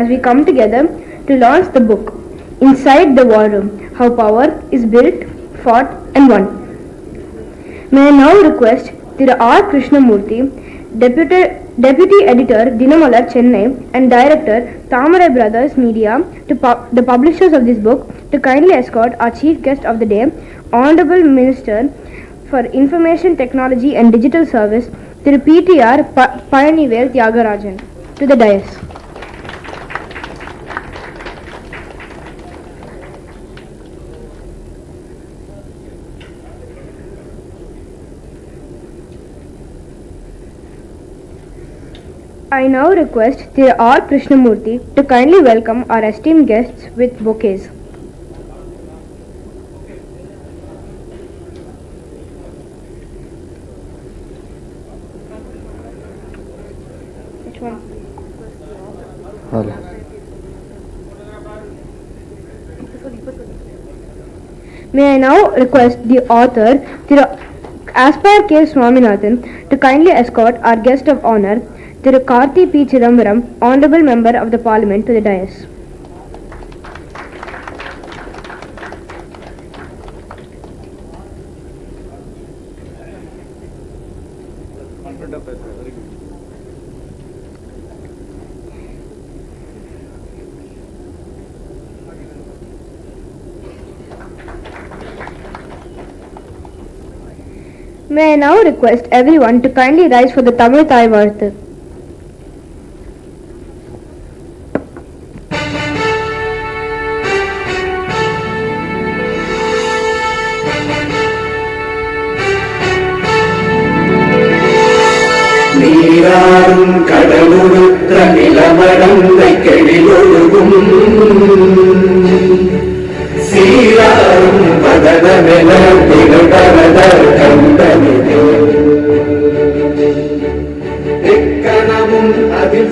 as we come together to launch the book, Inside the War Room, How Power is Built, Fought and Won. May I now request Thira R. Krishnamurthy, Deputy Editor, Dinamalar, Chennai, and Director, Thamarai Brothers Media, the publishers of this book, to kindly escort our Chief Guest of the Day, Honorable Minister for Information Technology and Digital Service, Thiru PTR Palanivel Thiagarajan, to the dais. I now request Thira R. Krishnamurthy to kindly welcome our esteemed guests with bouquets. Which one? Hello. May I now request the author, Aspire K. Swaminathan, to kindly escort our guest of honor, Karti P. Chidambaram, Honorable Member of the Parliament, to the dais. May I now request everyone to kindly rise for the Tamil Thai Varthu. நீராறும் கடலுடுத்த நிலமடந்தை கெழிலொழுகும் சீராறும் பதனமென திகழ்கரதர் கண்டனிதே எக்கணமும் அதில்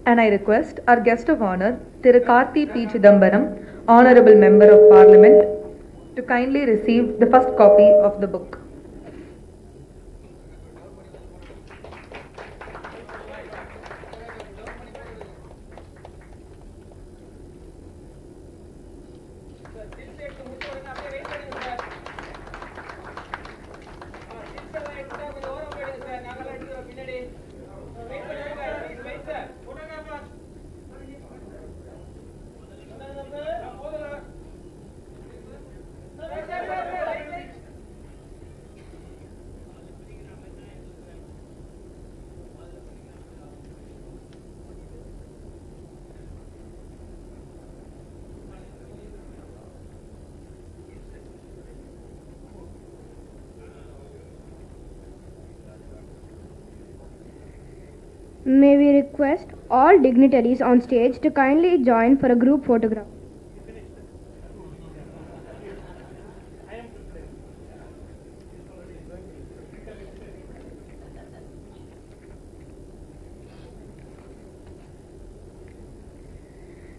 And I request our guest of honor, Thiru Karti P. Chidambaram, Honorable Member of Parliament, to kindly receive the first copy of the book. May we request all dignitaries on stage to kindly join for a group photograph.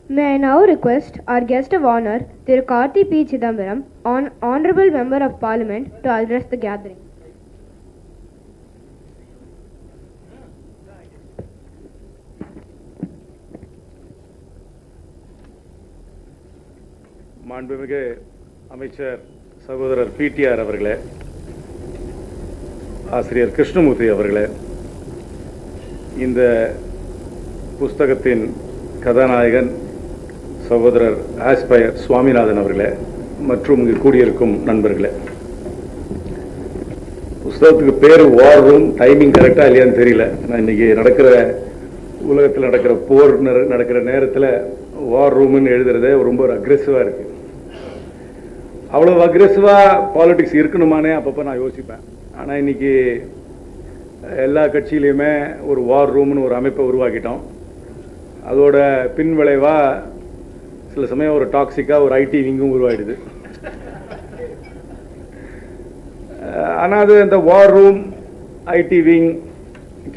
May I now request our guest of honor, Thiru Karti P. Chidambaram, Honorable Member of Parliament, to address the gathering. மாண்புமிகு அமைச்சர் சகோதரர் PTR அவர்களே, ஆசிரியர் கிருஷ்ணமூர்த்தி அவர்களே, இந்த புஸ்தகத்தின் கதாநாயகன் சகோதரர் Aspire Swaminathan அவர்களே மற்றும் இங்கு கூடியிருக்கும் நண்பர்களே, புஸ்தகத்துக்கு பேர் வார் ரூம். டைமிங் கரெக்டாக இல்லையான்னு தெரியல. நான் இன்னைக்கு உலகத்தில் நடக்கிற போர் நடக்கிற நேரத்தில் வார் ரூம்னு எழுதுறதே ரொம்ப ஒரு அக்ரெசிவாக இருக்குது. அவ்வளோ அக்ரெசிவாக பாலிடிக்ஸ் இருக்கணுமானே அப்பப்போ நான் யோசிப்பேன். ஆனால் இன்னைக்கு எல்லா கட்சியிலையுமே ஒரு வார் ரூம்னு ஒரு அமைப்பை உருவாக்கிட்டோம். அதோட பின் விளைவாக சில சமயம் ஒரு டாக்ஸிக்காக ஒரு ஐடி விங்கும் உருவாயிடுது. ஆனால் அது இந்த வார் room, IT wing,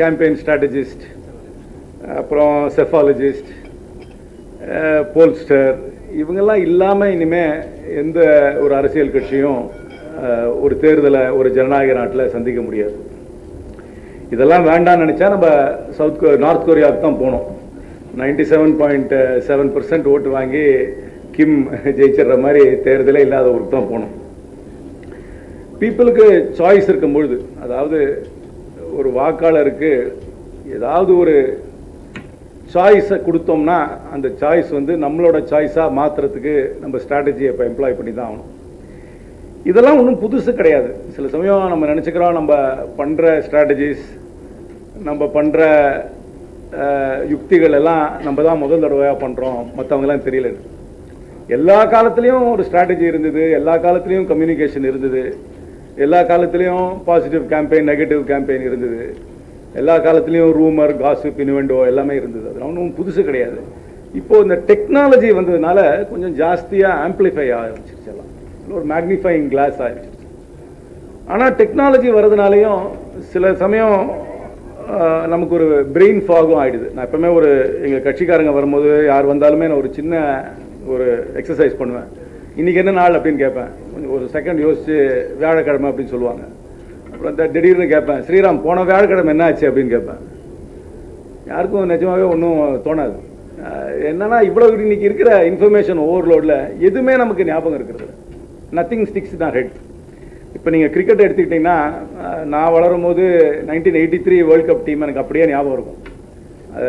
campaign strategist, அப்புறம் செஃபாலஜிஸ்ட், போல்ஸ்டர், இவங்கெல்லாம் இல்லாமல் இனிமேல் எந்த ஒரு அரசியல் கட்சியும் ஒரு தேர்தலை ஒரு ஜனநாயக நாட்டில் சந்திக்க முடியாது. இதெல்லாம் வேண்டாம்னு நினச்சா நம்ம நார்த் கொரியாவுக்கு தான் போனோம். 97.7% ஓட்டு வாங்கி கிம் ஜெயிச்சிடுற மாதிரி தேர்தலே இல்லாத ஊருக்கு தான் போனோம். பீப்புளுக்கு சாய்ஸ் இருக்கும்பொழுது, அதாவது ஒரு வாக்காளருக்கு ஏதாவது ஒரு சாய்ஸை கொடுத்தோம்னா அந்த சாய்ஸ் நம்மளோட சாய்ஸாக மாற்றுறதுக்கு நம்ம ஸ்ட்ராட்டஜியை இப்போ எம்ப்ளாய் பண்ணி தான் ஆகணும். இதெல்லாம் ஒன்றும் புதுசு கிடையாது. சில சமயம் நம்ம நினச்சிக்கிறோம் நம்ம பண்ணுற ஸ்ட்ராட்டஜிஸ், நம்ம பண்ணுற யுக்திகள் எல்லாம் நம்ம தான் முதல் தடவையாக பண்ணுறோம், மற்றவங்களாம் தெரியல. எல்லா காலத்துலேயும் ஒரு ஸ்ட்ராட்டஜி இருந்தது, எல்லா காலத்துலேயும் கம்யூனிகேஷன் இருந்தது, எல்லா காலத்துலேயும் பாசிட்டிவ் கேம்பெயின், நெகட்டிவ் கேம்பெயின் இருந்தது, எல்லா காலத்துலேயும் ரூமர், காசிப், இன்வெண்டோ எல்லாமே இருந்தது. அதெல்லாம் ஒன்றும் புதுசு கிடையாது. இப்போது இந்த டெக்னாலஜி வந்ததுனால கொஞ்சம் ஜாஸ்தியாக ஆம்பிளிஃபை ஆரம்பிச்சிருச்சு, எல்லாம் ஒரு மேக்னிஃபைங் கிளாஸ் ஆகிடுச்சு. ஆனால் டெக்னாலஜி வர்றதுனாலையும் சில சமயம் நமக்கு ஒரு பிரெயின் ஃபாகும் ஆகிடுது. நான் எப்பவுமே எங்கள் கட்சிக்காரங்க வரும்போது யார் வந்தாலுமே நான் ஒரு சின்ன எக்ஸசைஸ் பண்ணுவேன். இன்றைக்கி என்ன நாள் அப்படின்னு கேட்பேன். கொஞ்சம் ஒரு செகண்ட் யோசித்து வியாழக்கிழமை அப்படின்னு சொல்லுவாங்க. அப்புறம் திடீர்னு கேட்பேன், ஸ்ரீராம் போன வியாழக்கிழமை என்ன ஆச்சு அப்படின்னு கேட்பேன். யாருக்கும் நிஜமாகவே ஒன்றும் தோணாது. என்னன்னா இவ்வளோ இன்னைக்கு இருக்கிற இன்ஃபர்மேஷன் ஓவர்லோடில் எதுவுமே நமக்கு ஞாபகம் இருக்கிறது. நத்திங் ஸ்டிக்ஸ் இன் ஆர் ஹெட். இப்போ நீங்கள் கிரிக்கெட் எடுத்துக்கிட்டிங்கன்னா, நான் வளரும் போது 1983 வேர்ல்ட் கப் டீம் எனக்கு அப்படியே ஞாபகம் இருக்கும்.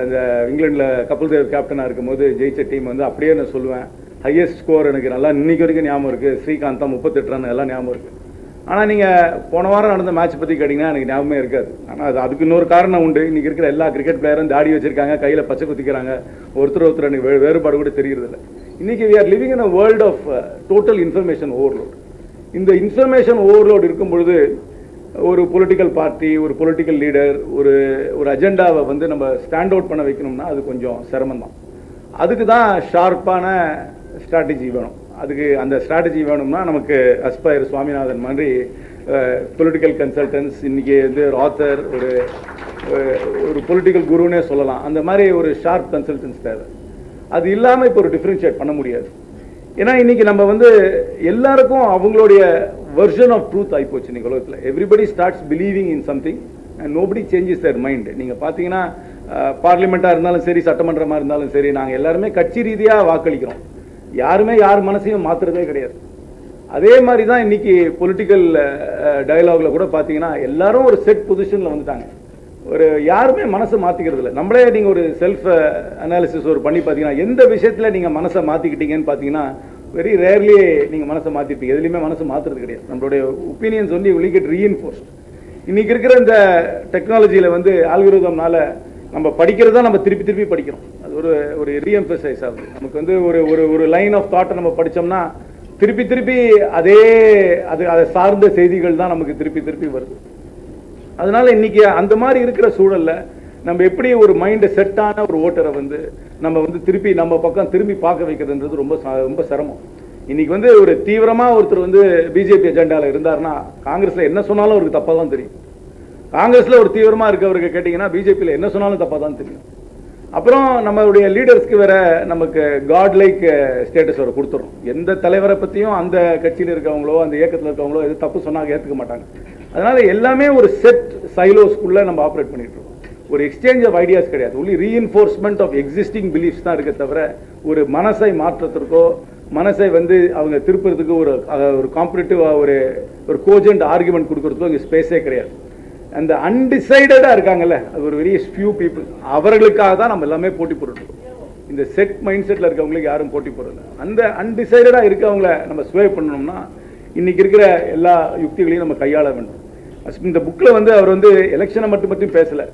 அந்த இங்கிலாண்டில் கபில் தேவ் கேப்டனாக இருக்கும்போது ஜெயிச்ச டீம் அப்படியே நான் சொல்லுவேன். ஹையஸ்ட் ஸ்கோர் எனக்கு நல்லா இன்னைக்கு வரைக்கும் ஞாபகம் இருக்குது. ஸ்ரீகாந்த் தான் 38 ரன் எல்லாம் ஞாபகம் இருக்குது. ஆனால் நீங்கள் போன வாரம் நடந்த மேட்ச் பற்றி கேட்டிங்கன்னா எனக்கு ஞாபகமே இருக்காது. ஆனால் அதுக்கு இன்னொரு காரணம் உண்டு. இன்றைக்கி இருக்கிற எல்லா கிரிக்கெட் பிளேயரும் தாடி வச்சுருக்காங்க, கையில் பச்சை குத்திக்கிறாங்க, ஒருத்தர் எனக்கு வேறுபாடு கூட தெரியறதில்ல. இன்றைக்கி we are living in a world of total information overload. இந்த இன்ஃபர்மேஷன் ஓவர்லோட் இருக்கும் பொழுது ஒரு பொலிட்டிக்கல் பார்ட்டி, ஒரு பொலிட்டிக்கல் லீடர் ஒரு அஜெண்டாவை நம்ம ஸ்டாண்ட் அவுட் பண்ண வைக்கணும்னா அது கொஞ்சம் சிரமம் தான். அதுக்கு தான் ஷார்ப்பான ஸ்ட்ராட்டஜி வேணும். அதுக்கு அந்த ஸ்ட்ராட்டஜி வேணும்னா நமக்கு அஸ்பயர் சுவாமிநாதன் மாதிரி பொலிட்டிக்கல் கன்சல்டன்ஸ், இன்றைக்கி ஒரு ஆத்தர், ஒரு ஒரு பொலிட்டிக்கல் குருனே சொல்லலாம். அந்த மாதிரி ஒரு ஷார்ப் கன்சல்டன்ஸ் தேவை. அது இல்லாமல் இப்போ ஒரு டிஃப்ரென்ஷியேட் பண்ண முடியாது. ஏன்னா இன்னைக்கு நம்ம வந்து எல்லாருக்கும் அவங்களுடைய வெர்ஷன் ஆஃப் ட்ரூத் ஆகிப்போச்சு இன்னைக்கு உலகத்தில். Everybody starts believing in something and nobody changes their mind. நீங்கள் பார்த்தீங்கன்னா பார்லிமெண்ட்டாக இருந்தாலும் சரி, சட்டமன்றமாக இருந்தாலும் சரி, நாங்கள் எல்லாருமே கட்சி ரீதியாக வாக்களிக்கிறோம். யாருமே யார் மனசையும் மாற்றுறதே கிடையாது. அதே மாதிரி தான் இன்னைக்கு பொலிட்டிக்கல் டயலாகில் கூட பார்த்தீங்கன்னா எல்லாரும் ஒரு செட் பொசிஷனில் வந்துட்டாங்க. ஒரு யாருமே மனசை மாற்றிக்கிறது இல்லை. நம்மளே நீங்கள் ஒரு செல்ஃப் அனாலிசிஸ் ஒரு பண்ணி பார்த்தீங்கன்னா எந்த விஷயத்தில் நீங்கள் மனசை மாற்றிக்கிட்டீங்கன்னு பார்த்தீங்கன்னா வெரி ரேர்லி நீங்கள் மனசை மாற்றிருப்பீங்க. எதுலையுமே மனசை மாற்றுறது கிடையாது. நம்மளுடைய ஒப்பீனியன்ஸ் வந்து வில் கெட் ரீஇன்ஃபோர்ஸ்ட். இன்னைக்கு இருக்கிற இந்த டெக்னாலஜியில் வந்து ஆல்கோரிதம்னால நம்ம படிக்கிறதா நம்ம திருப்பி திருப்பி படிக்கிறோம். அது ஒரு ரீஎம்பசைஸ் ஆகுது. நமக்கு வந்து ஒரு லைன் ஆஃப் தாட்டை நம்ம படித்தோம்னா திருப்பி திருப்பி அதை சார்ந்த செய்திகள் தான் நமக்கு திருப்பி திருப்பி வருது. அதனால இன்னைக்கு அந்த மாதிரி இருக்கிற சூழல்ல நம்ம எப்படி ஒரு மைண்டை செட்டான ஒரு ஓட்டரை வந்து நம்ம வந்து திருப்பி நம்ம பக்கம் திரும்பி பார்க்க வைக்கிறதுன்றது ரொம்ப ரொம்ப சிரமம். இன்னைக்கு வந்து ஒரு தீவிரமா ஒருத்தர் வந்து பிஜேபி அஜெண்டாவில் இருந்தாருன்னா காங்கிரஸ்ல என்ன சொன்னாலும் அவருக்கு தப்பா தான் தெரியும். காங்கிரஸ்ல ஒரு தீவிரமா இருக்கவருக்கு கேட்டீங்கன்னா பிஜேபியில் என்ன சொன்னாலும் தப்பா தான் தெரியும். அப்புறம் நம்மளுடைய லீடர்ஸ்க்கு வேற நமக்கு காட் லைக் ஸ்டேட்டஸ் வர கொடுத்துரும். எந்த தலைவரை பற்றியும் அந்த கட்சியில் இருக்கவங்களோ அந்த இயக்கத்தில் இருக்கவங்களோ எது தப்பு சொன்னாங்க ஏற்றுக்க மாட்டாங்க. அதனால எல்லாமே ஒரு செட் சைலோஸ்குள்ள நம்ம ஆப்ரேட் பண்ணிட்டு இருக்கோம். ஒரு எக்ஸ்சேஞ்ச் ஆஃப் ஐடியாஸ் கிடையாது. Only reinforcement of existing beliefs தான் இருக்க தவிர ஒரு மனசை மாற்றத்திற்கோ மனசை வந்து அவங்க திருப்புறதுக்கு ஒரு காம்படிட்டிவாக ஒரு கோஜென்ட் ஆர்குமெண்ட் கொடுக்கறதுக்கோ இங்கே ஸ்பேஸே கிடையாது. அந்த அன்டிசைடடா இருக்காங்கல்ல, அது ஒரு வெரி ஃபியூ பீப்புள். அவர்களுக்காக தான் நம்ம எல்லாமே போட்டி போட்டுருக்கோம். இந்த செட் மைண்ட் செட்ல இருக்கவங்களுக்கு யாரும் போட்டி போடல. அந்த அன்டிசைடடா இருக்கவங்கள நம்ம ஸ்வே பண்ணணும்னா இன்னைக்கு இருக்கிற எல்லா யுக்திகளையும் நம்ம கையாள வேண்டும். இந்த புக்ல வந்து அவர் வந்து எலெக்ஷனை மட்டும் பேசல.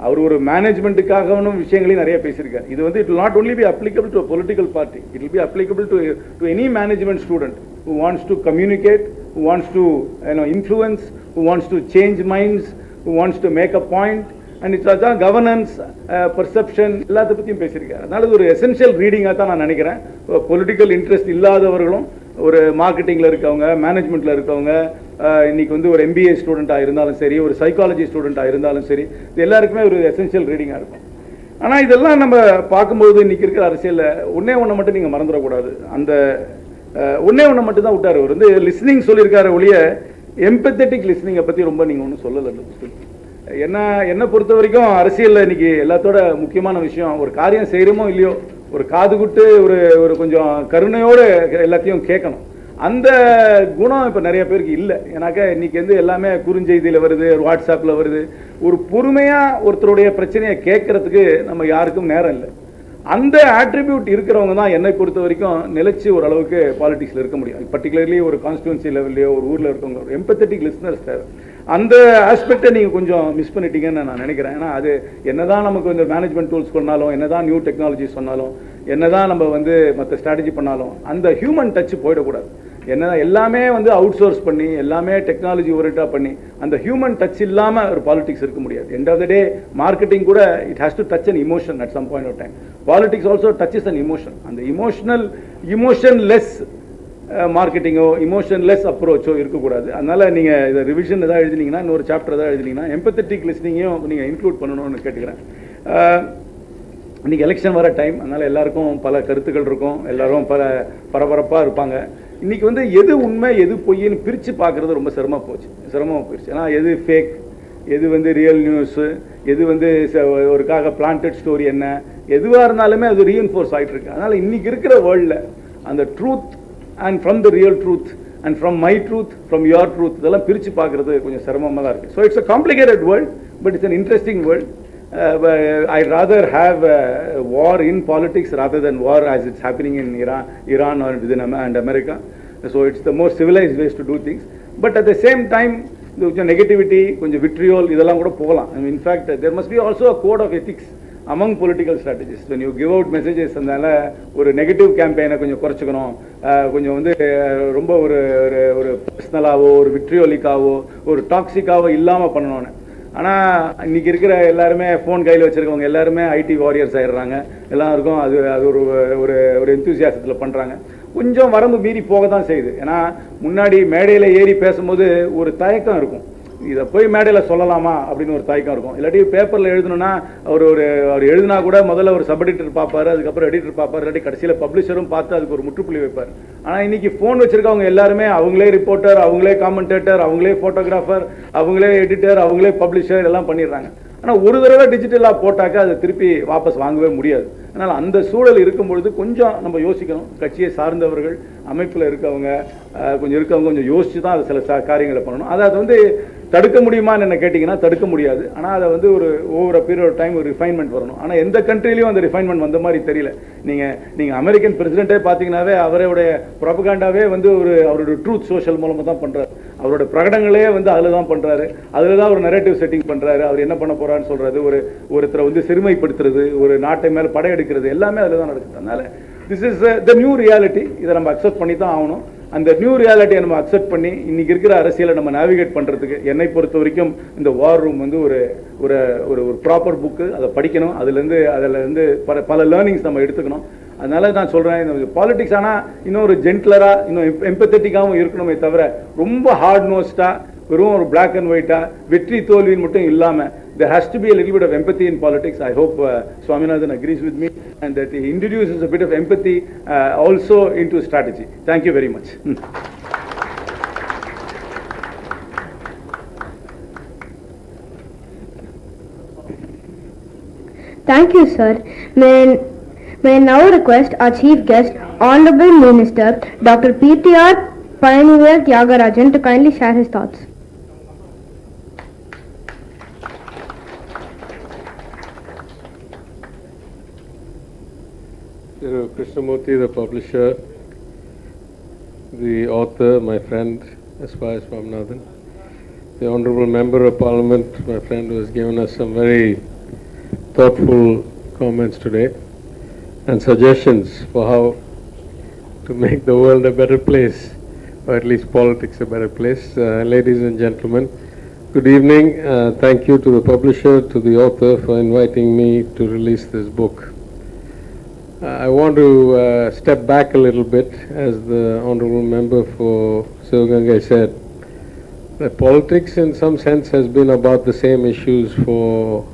அவர் ஒரு மேனேஜ்மெண்ட்டுக்காகவும் விஷயங்களையும் நிறைய பேசியிருக்காரு. இது வந்து it will not only be applicable to a political party, it will be applicable to any management student who wants to communicate, who wants to influence, who wants to change minds, who wants to make a point, and it's also governance, perception எல்லாத்த பத்தியும் பேசியிருக்காரு. அதனால இது ஒரு essential ரீடிங்காக தான் நான் நினைக்கிறேன். Political interest இல்லாதவர்களும் ஒரு மார்க்கெட்டிங்கில் இருக்கவங்க, மேனேஜ்மெண்ட்டில் இருக்கவங்க, இன்னைக்கு வந்து ஒரு எம்பிஏ ஸ்டூடெண்ட்டாக இருந்தாலும் சரி, ஒரு சைக்காலஜி ஸ்டூடெண்ட்டாக இருந்தாலும் சரி, இது எல்லாருக்குமே ஒரு எசென்ஷியல் ரீடிங்காக இருக்கும். ஆனால் இதெல்லாம் நம்ம பார்க்கும்போது இன்னைக்கு இருக்கிற அரசியலில் ஒன்றே மட்டும் நீங்கள் மறந்துடக்கூடாது. அந்த ஒன்றே மட்டும் தான் விட்டார். அவர் வந்து லிஸ்னிங் சொல்லியிருக்காரு ஒழிய எம்பத்தட்டிக் லிஸ்னிங்கை பற்றி ரொம்ப நீங்கள் ஒன்றும் சொல்லலை. என்னை பொறுத்த வரைக்கும் அரசியலில் இன்னைக்கு எல்லாத்தோட முக்கியமான விஷயம் ஒரு காரியம் செய்கிறோமோ இல்லையோ ஒரு காது குட்டு ஒரு கொஞ்சம் கருணையோடு எல்லாத்தையும் கேட்கணும். அந்த குணம் இப்போ நிறைய பேருக்கு இல்லை. ஏன்னாக்கா இன்னைக்கு வந்து எல்லாமே குறுஞ்செய்தியில் வருது, ஒரு வாட்ஸ்அப்பில் வருது. ஒரு பொறுமையாக ஒருத்தருடைய பிரச்சனையை கேட்கறதுக்கு நம்ம யாருக்கும் நேரம் இல்லை. அந்த ஆட்ரிபியூட் இருக்கிறவங்க தான் என்னை பொறுத்த வரைக்கும் நிலைச்சு ஓரளவுக்கு பாலிடிக்ஸில் இருக்க முடியும். பர்டிகுலர்லி ஒரு கான்ஸ்டிடுவன்சி லெவல்லையோ ஒரு ஊரில் இருக்கவங்க ஒரு எம்பத்தட்டிக் லிஸ்னர்ஸ் தேவை. அந்த ஆஸ்பெக்டை நீங்கள் கொஞ்சம் மிஸ் பண்ணிட்டீங்கன்னு நான் நினைக்கிறேன். ஏன்னா அது என்னதான் நமக்கு இந்த மேனேஜ்மெண்ட் டூல்ஸ் பண்ணாலும், என்னதான் நியூ டெக்னாலஜி சொன்னாலும், என்னதான் நம்ம வந்து மற்ற ஸ்ட்ராட்டஜி பண்ணாலும் அந்த ஹியூமன் டச் போயிடக்கூடாது. என்னதான் எல்லாமே வந்து அவுட் சோர்ஸ் பண்ணி எல்லாமே டெக்னாலஜி ஓரியன்டாக பண்ணி அந்த ஹியூமன் டச் இல்லாமல் ஒரு பாலிடிக்ஸ் இருக்க முடியாது. End of the day marketing கூட it has to touch an emotion at some point of time. Politics also touches an emotion. அந்த இமோஷன்லெஸ் மார்க்கெட்டிங்கோ இமோஷன்லெஸ் அப்ரோச்சோ இருக்கக்கூடாது. அதனால நீங்கள் இதை ரிவிஷன் எதாவது எழுதினீங்கன்னா, இன்னொரு சாப்டர் எதாவது எழுதினீங்கன்னா எம்பத்தட்டிக் லிஸ்னிங்கையும் நீங்கள் இன்க்ளூட் பண்ணணும்னு கேட்டுக்கிறேன். இன்றைக்கி எலெக்ஷன் வர டைம், அதனால் எல்லாருக்கும் பல கருத்துக்கள் இருக்கும், எல்லாரும் பரபரப்பாக இருப்பாங்க. இன்றைக்கி வந்து எது உண்மை எது பொய்ன்னு பிரித்து பார்க்குறது ரொம்ப சிரமமாக போயிடுச்சு. ஏன்னா எது ஃபேக், எது வந்து ரியல் நியூஸு, எது வந்து ஒருக்காக பிளான்டட் ஸ்டோரி, என்ன எதுவாக இருந்தாலுமே அது ரீஎன்ஃபோர்ஸ் ஆகிட்டு இருக்கு. அதனால் இன்றைக்கி இருக்கிற வேர்ல்டில் அந்த truth and from the real truth and from my truth, from your truth, இதெல்லாம் பிரித்து பார்க்குறது கொஞ்சம் சிரமமாக தான் இருக்குது. So it's a complicated world, but it's an interesting world. I'd rather have war in politics rather than war as it's happening in Iran or within and America. So it's the more civilized ways to do things. But at the same time, the negativity, konjam vitriol, idella kuda pogalam. I mean, in fact, there must be also a code of ethics among political strategists. When you give out messages, andala ஒரு negative கேம்பெயினை கொஞ்சம் குறைச்சிக்கணும், கொஞ்சம் வந்து ரொம்ப ஒரு பர்சனலாவோ ஒரு விட்ரியோலிக்காவோ ஒரு டாக்ஸிக்காவோ இல்லாமல் பண்ணணும்னு. ஆனால் இன்றைக்கி இருக்கிற எல்லாருமே ஃபோன் கையில் வச்சுருக்கவங்க எல்லாருமே ஐடி வாரியர்ஸ் ஆகிடுறாங்க. எல்லாருக்கும் அது ஒரு எந்தூசியாசத்தில் பண்ணுறாங்க. கொஞ்சம் வரம்பு மீறி போக தான் செய்யுது. ஏன்னா முன்னாடி மேடையில் ஏறி பேசும்போது ஒரு தயக்கம் இருக்கும். இதை போய் மேடையில் சொல்லலாமா அப்படின்னு ஒரு தயக்கம் இருக்கும். இல்லாட்டி பேப்பரில் எழுதணும்னா அவர் எழுதினா கூட முதல்ல ஒரு சப் எடிட்டர் பார்ப்பாரு, அதுக்கப்புறம் எடிட்டர் பார்ப்பார், இல்லாட்டி கடைசியில் பப்ளிஷரும் பார்த்து அதுக்கு ஒரு முற்றுப்புள்ளி வைப்பார். ஆனால் இன்னைக்கு ஃபோன் வச்சிருக்கவங்க எல்லாருமே அவங்களே ரிப்போர்ட்டர், அவங்களே காமெண்டேட்டர், அவங்களே ஃபோட்டோகிராஃபர், அவங்களே எடிட்டர், அவங்களே பப்ளிஷர் எல்லாம் பண்ணிடுறாங்க. ஆனால் ஒரு தடவை டிஜிட்டலாக போட்டாக்க அதை திருப்பி வாபஸ் வாங்கவே முடியாது. அதனால் அந்த சூழல் இருக்கும் பொழுது கொஞ்சம் நம்ம யோசிக்கணும். கட்சியை சார்ந்தவர்கள், அமைப்பில் இருக்கவங்க கொஞ்சம் யோசிச்சு தான் அது சில காரியங்களை பண்ணணும். அதை வந்து தடுக்க முடியுமான்னு என்ன கேட்டிங்கன்னா தடுக்க முடியாது. ஆனால் அதை வந்து ஒரு ஓவர் பீரியட் ஆஃப் டைம் ஒரு ரிஃபைன்மெண்ட் வரணும். ஆனால் எந்த கண்ட்ரிலையும் அந்த ரிஃபைன்மெண்ட் வந்த மாதிரி தெரியல. நீங்கள் அமெரிக்கன் பிரசிடென்ட்டே பார்த்தீங்கன்னாவே அவருடைய ப்ரொபகண்டாவே வந்து அவருடைய ட்ரூத் சோஷியல் மூலமாக தான் பண்ணுறாரு. அவரோட பிரகடனங்களே வந்து அதில் தான் பண்ணுறாரு. அதில் தான் ஒரு நரேட்டிவ் செட்டிங் பண்ணுறாரு. அவர் என்ன பண்ண போகிறான்னு சொல்கிறது, ஒருத்தரை வந்து சிறுமைப்படுத்துறது, ஒரு நாட்டை மேலே படையெடுக்கிறது, எல்லாமே அதில் தான் நடக்குது. அதனால் this is the new reality. இதை நம்ம அக்செப்ட் பண்ணி தான் ஆகணும். அந்த நியூ ரியாலிட்டியை நம்ம அக்செப்ட் பண்ணி இன்னைக்கு இருக்கிற அரசியலை நம்ம நேவிகேட் பண்ணுறதுக்கு என்னை பொறுத்த வரைக்கும் இந்த வார் ரூம் வந்து ஒரு ஒரு ஒரு ப்ராப்பர் புக்கு. அதை படிக்கணும். அதில் இருந்து பல லேர்னிங்ஸ் நம்ம எடுத்துக்கணும். அதனால நான் சொல்கிறேன், இந்த பாலிடிக்ஸ் ஆனால் இன்னும் ஒரு ஜென்ட்லராக, இன்னும் எம்பத்தட்டிக்காகவும் இருக்கணுமே தவிர ரொம்ப ஹார்ட் நோஸ்டாக வெறும் ஒரு பிளாக் அண்ட் ஒயிட்டாக வெற்றி தோல்வின்னு மட்டும் இல்லாமல் there has to be a little bit of empathy in politics. I hope Swaminathan agrees with me and that he introduces a bit of empathy also into strategy. Thank you very much. Thank you, sir. May I now request our chief guest, Honorable Minister Dr. PTR Palanivel Thiagarajan, to kindly share his thoughts. Krishnamurti, the publisher, the author, my friend, as far as Swaminathan, the Honourable Member of Parliament, my friend, who has given us some very thoughtful comments today and suggestions for how to make the world a better place, or at least politics a better place. Ladies and gentlemen, good evening. Thank you to the publisher, to the author for inviting me to release this book. I want to step back a little bit, as the Honourable Member for Seithigal said, that politics in some sense has been about the same issues for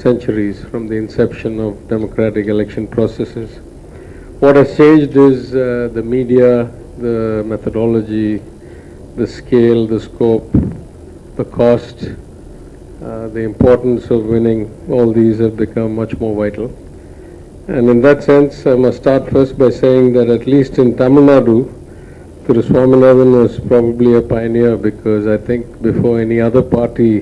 centuries, from the inception of democratic election processes. What has changed is the media, the methodology, the scale, the scope, the cost, the importance of winning. All these have become much more vital. And in that sense, I must start first by saying that at least in Tamil Nadu, Thiru Swaminathan was probably a pioneer, because I think before any other party,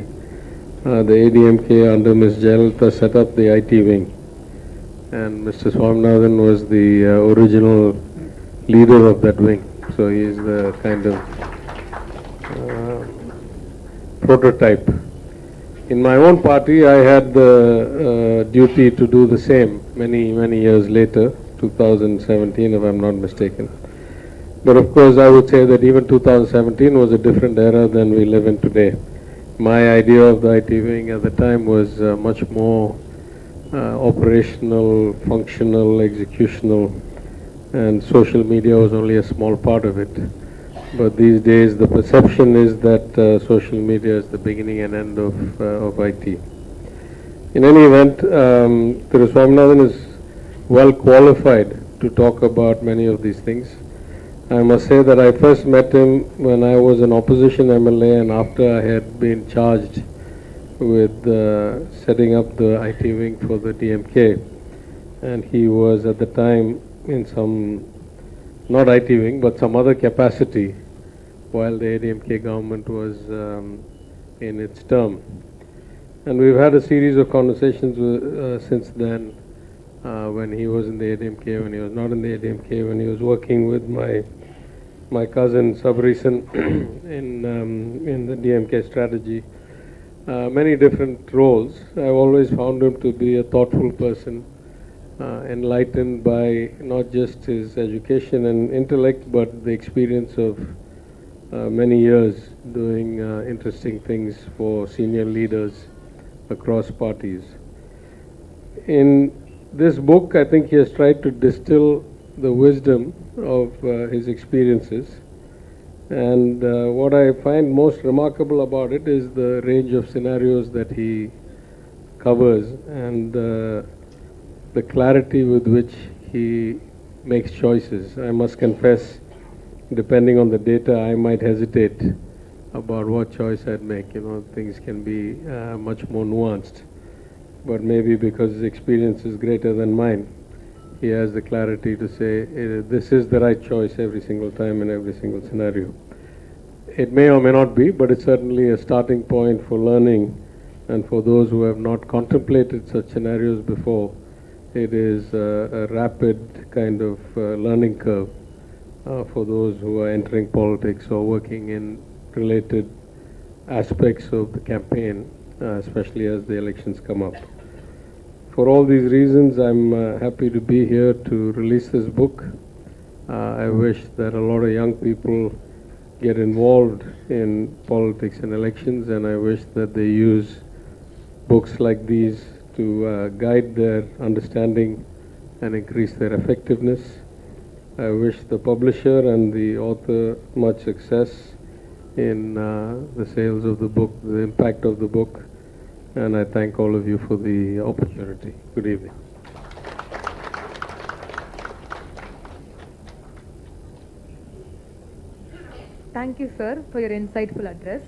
the ADMK under Ms. Jayalalitha set up the IT wing. And Mr. Swaminathan was the original leader of that wing. So he is the kind of prototype. In my own party, I had the duty to do the same many years later, 2017 if I'm not mistaken. But of course I would say that even 2017 was a different era than we live in today. My idea of the IT wing at the time was much more operational, functional, executional, and social media was only a small part of it. But these days the perception is that social media is the beginning and end of IT. In any event, Thiru Swaminathan is well qualified to talk about many of these things. I must say that I first met him when I was an opposition MLA, and after I had been charged with setting up the IT wing for the DMK, and he was at the time in some, not IT wing, but some other capacity while the ADMK government was in its term. And we've had a series of conversations since then, when he was in the ADMK, when he was not in the ADMK, when he was working with my cousin Sabrisan in the DMK strategy, many different roles. I've always found him to be a thoughtful person, enlightened by not just his education and intellect, but the experience of many years doing interesting things for senior leaders across parties. In this book, I think he has tried to distill the wisdom of his experiences And what I find most remarkable about it is the range of scenarios that he covers and the clarity with which he makes choices. I must confess, depending on the data, I might hesitate about what choice I'd make. You know, things can be much more nuanced. But maybe because his experience is greater than mine, he has the clarity to say, this is the right choice every single time in every single scenario. It may or may not be, but it's certainly a starting point for learning, and for those who have not contemplated such scenarios before, it is a rapid kind of learning curve for those who are entering politics or working in related aspects of the campaign, especially as the elections come up. For all these reasons, I'm happy to be here to release this book. I wish that a lot of young people get involved in politics and elections, and I wish that they use books like these to guide their understanding and increase their effectiveness. I wish the publisher and the author much success in the sales of the book, the impact of the book, and I thank all of you for the opportunity. Good evening. Thank you, sir, for your insightful address.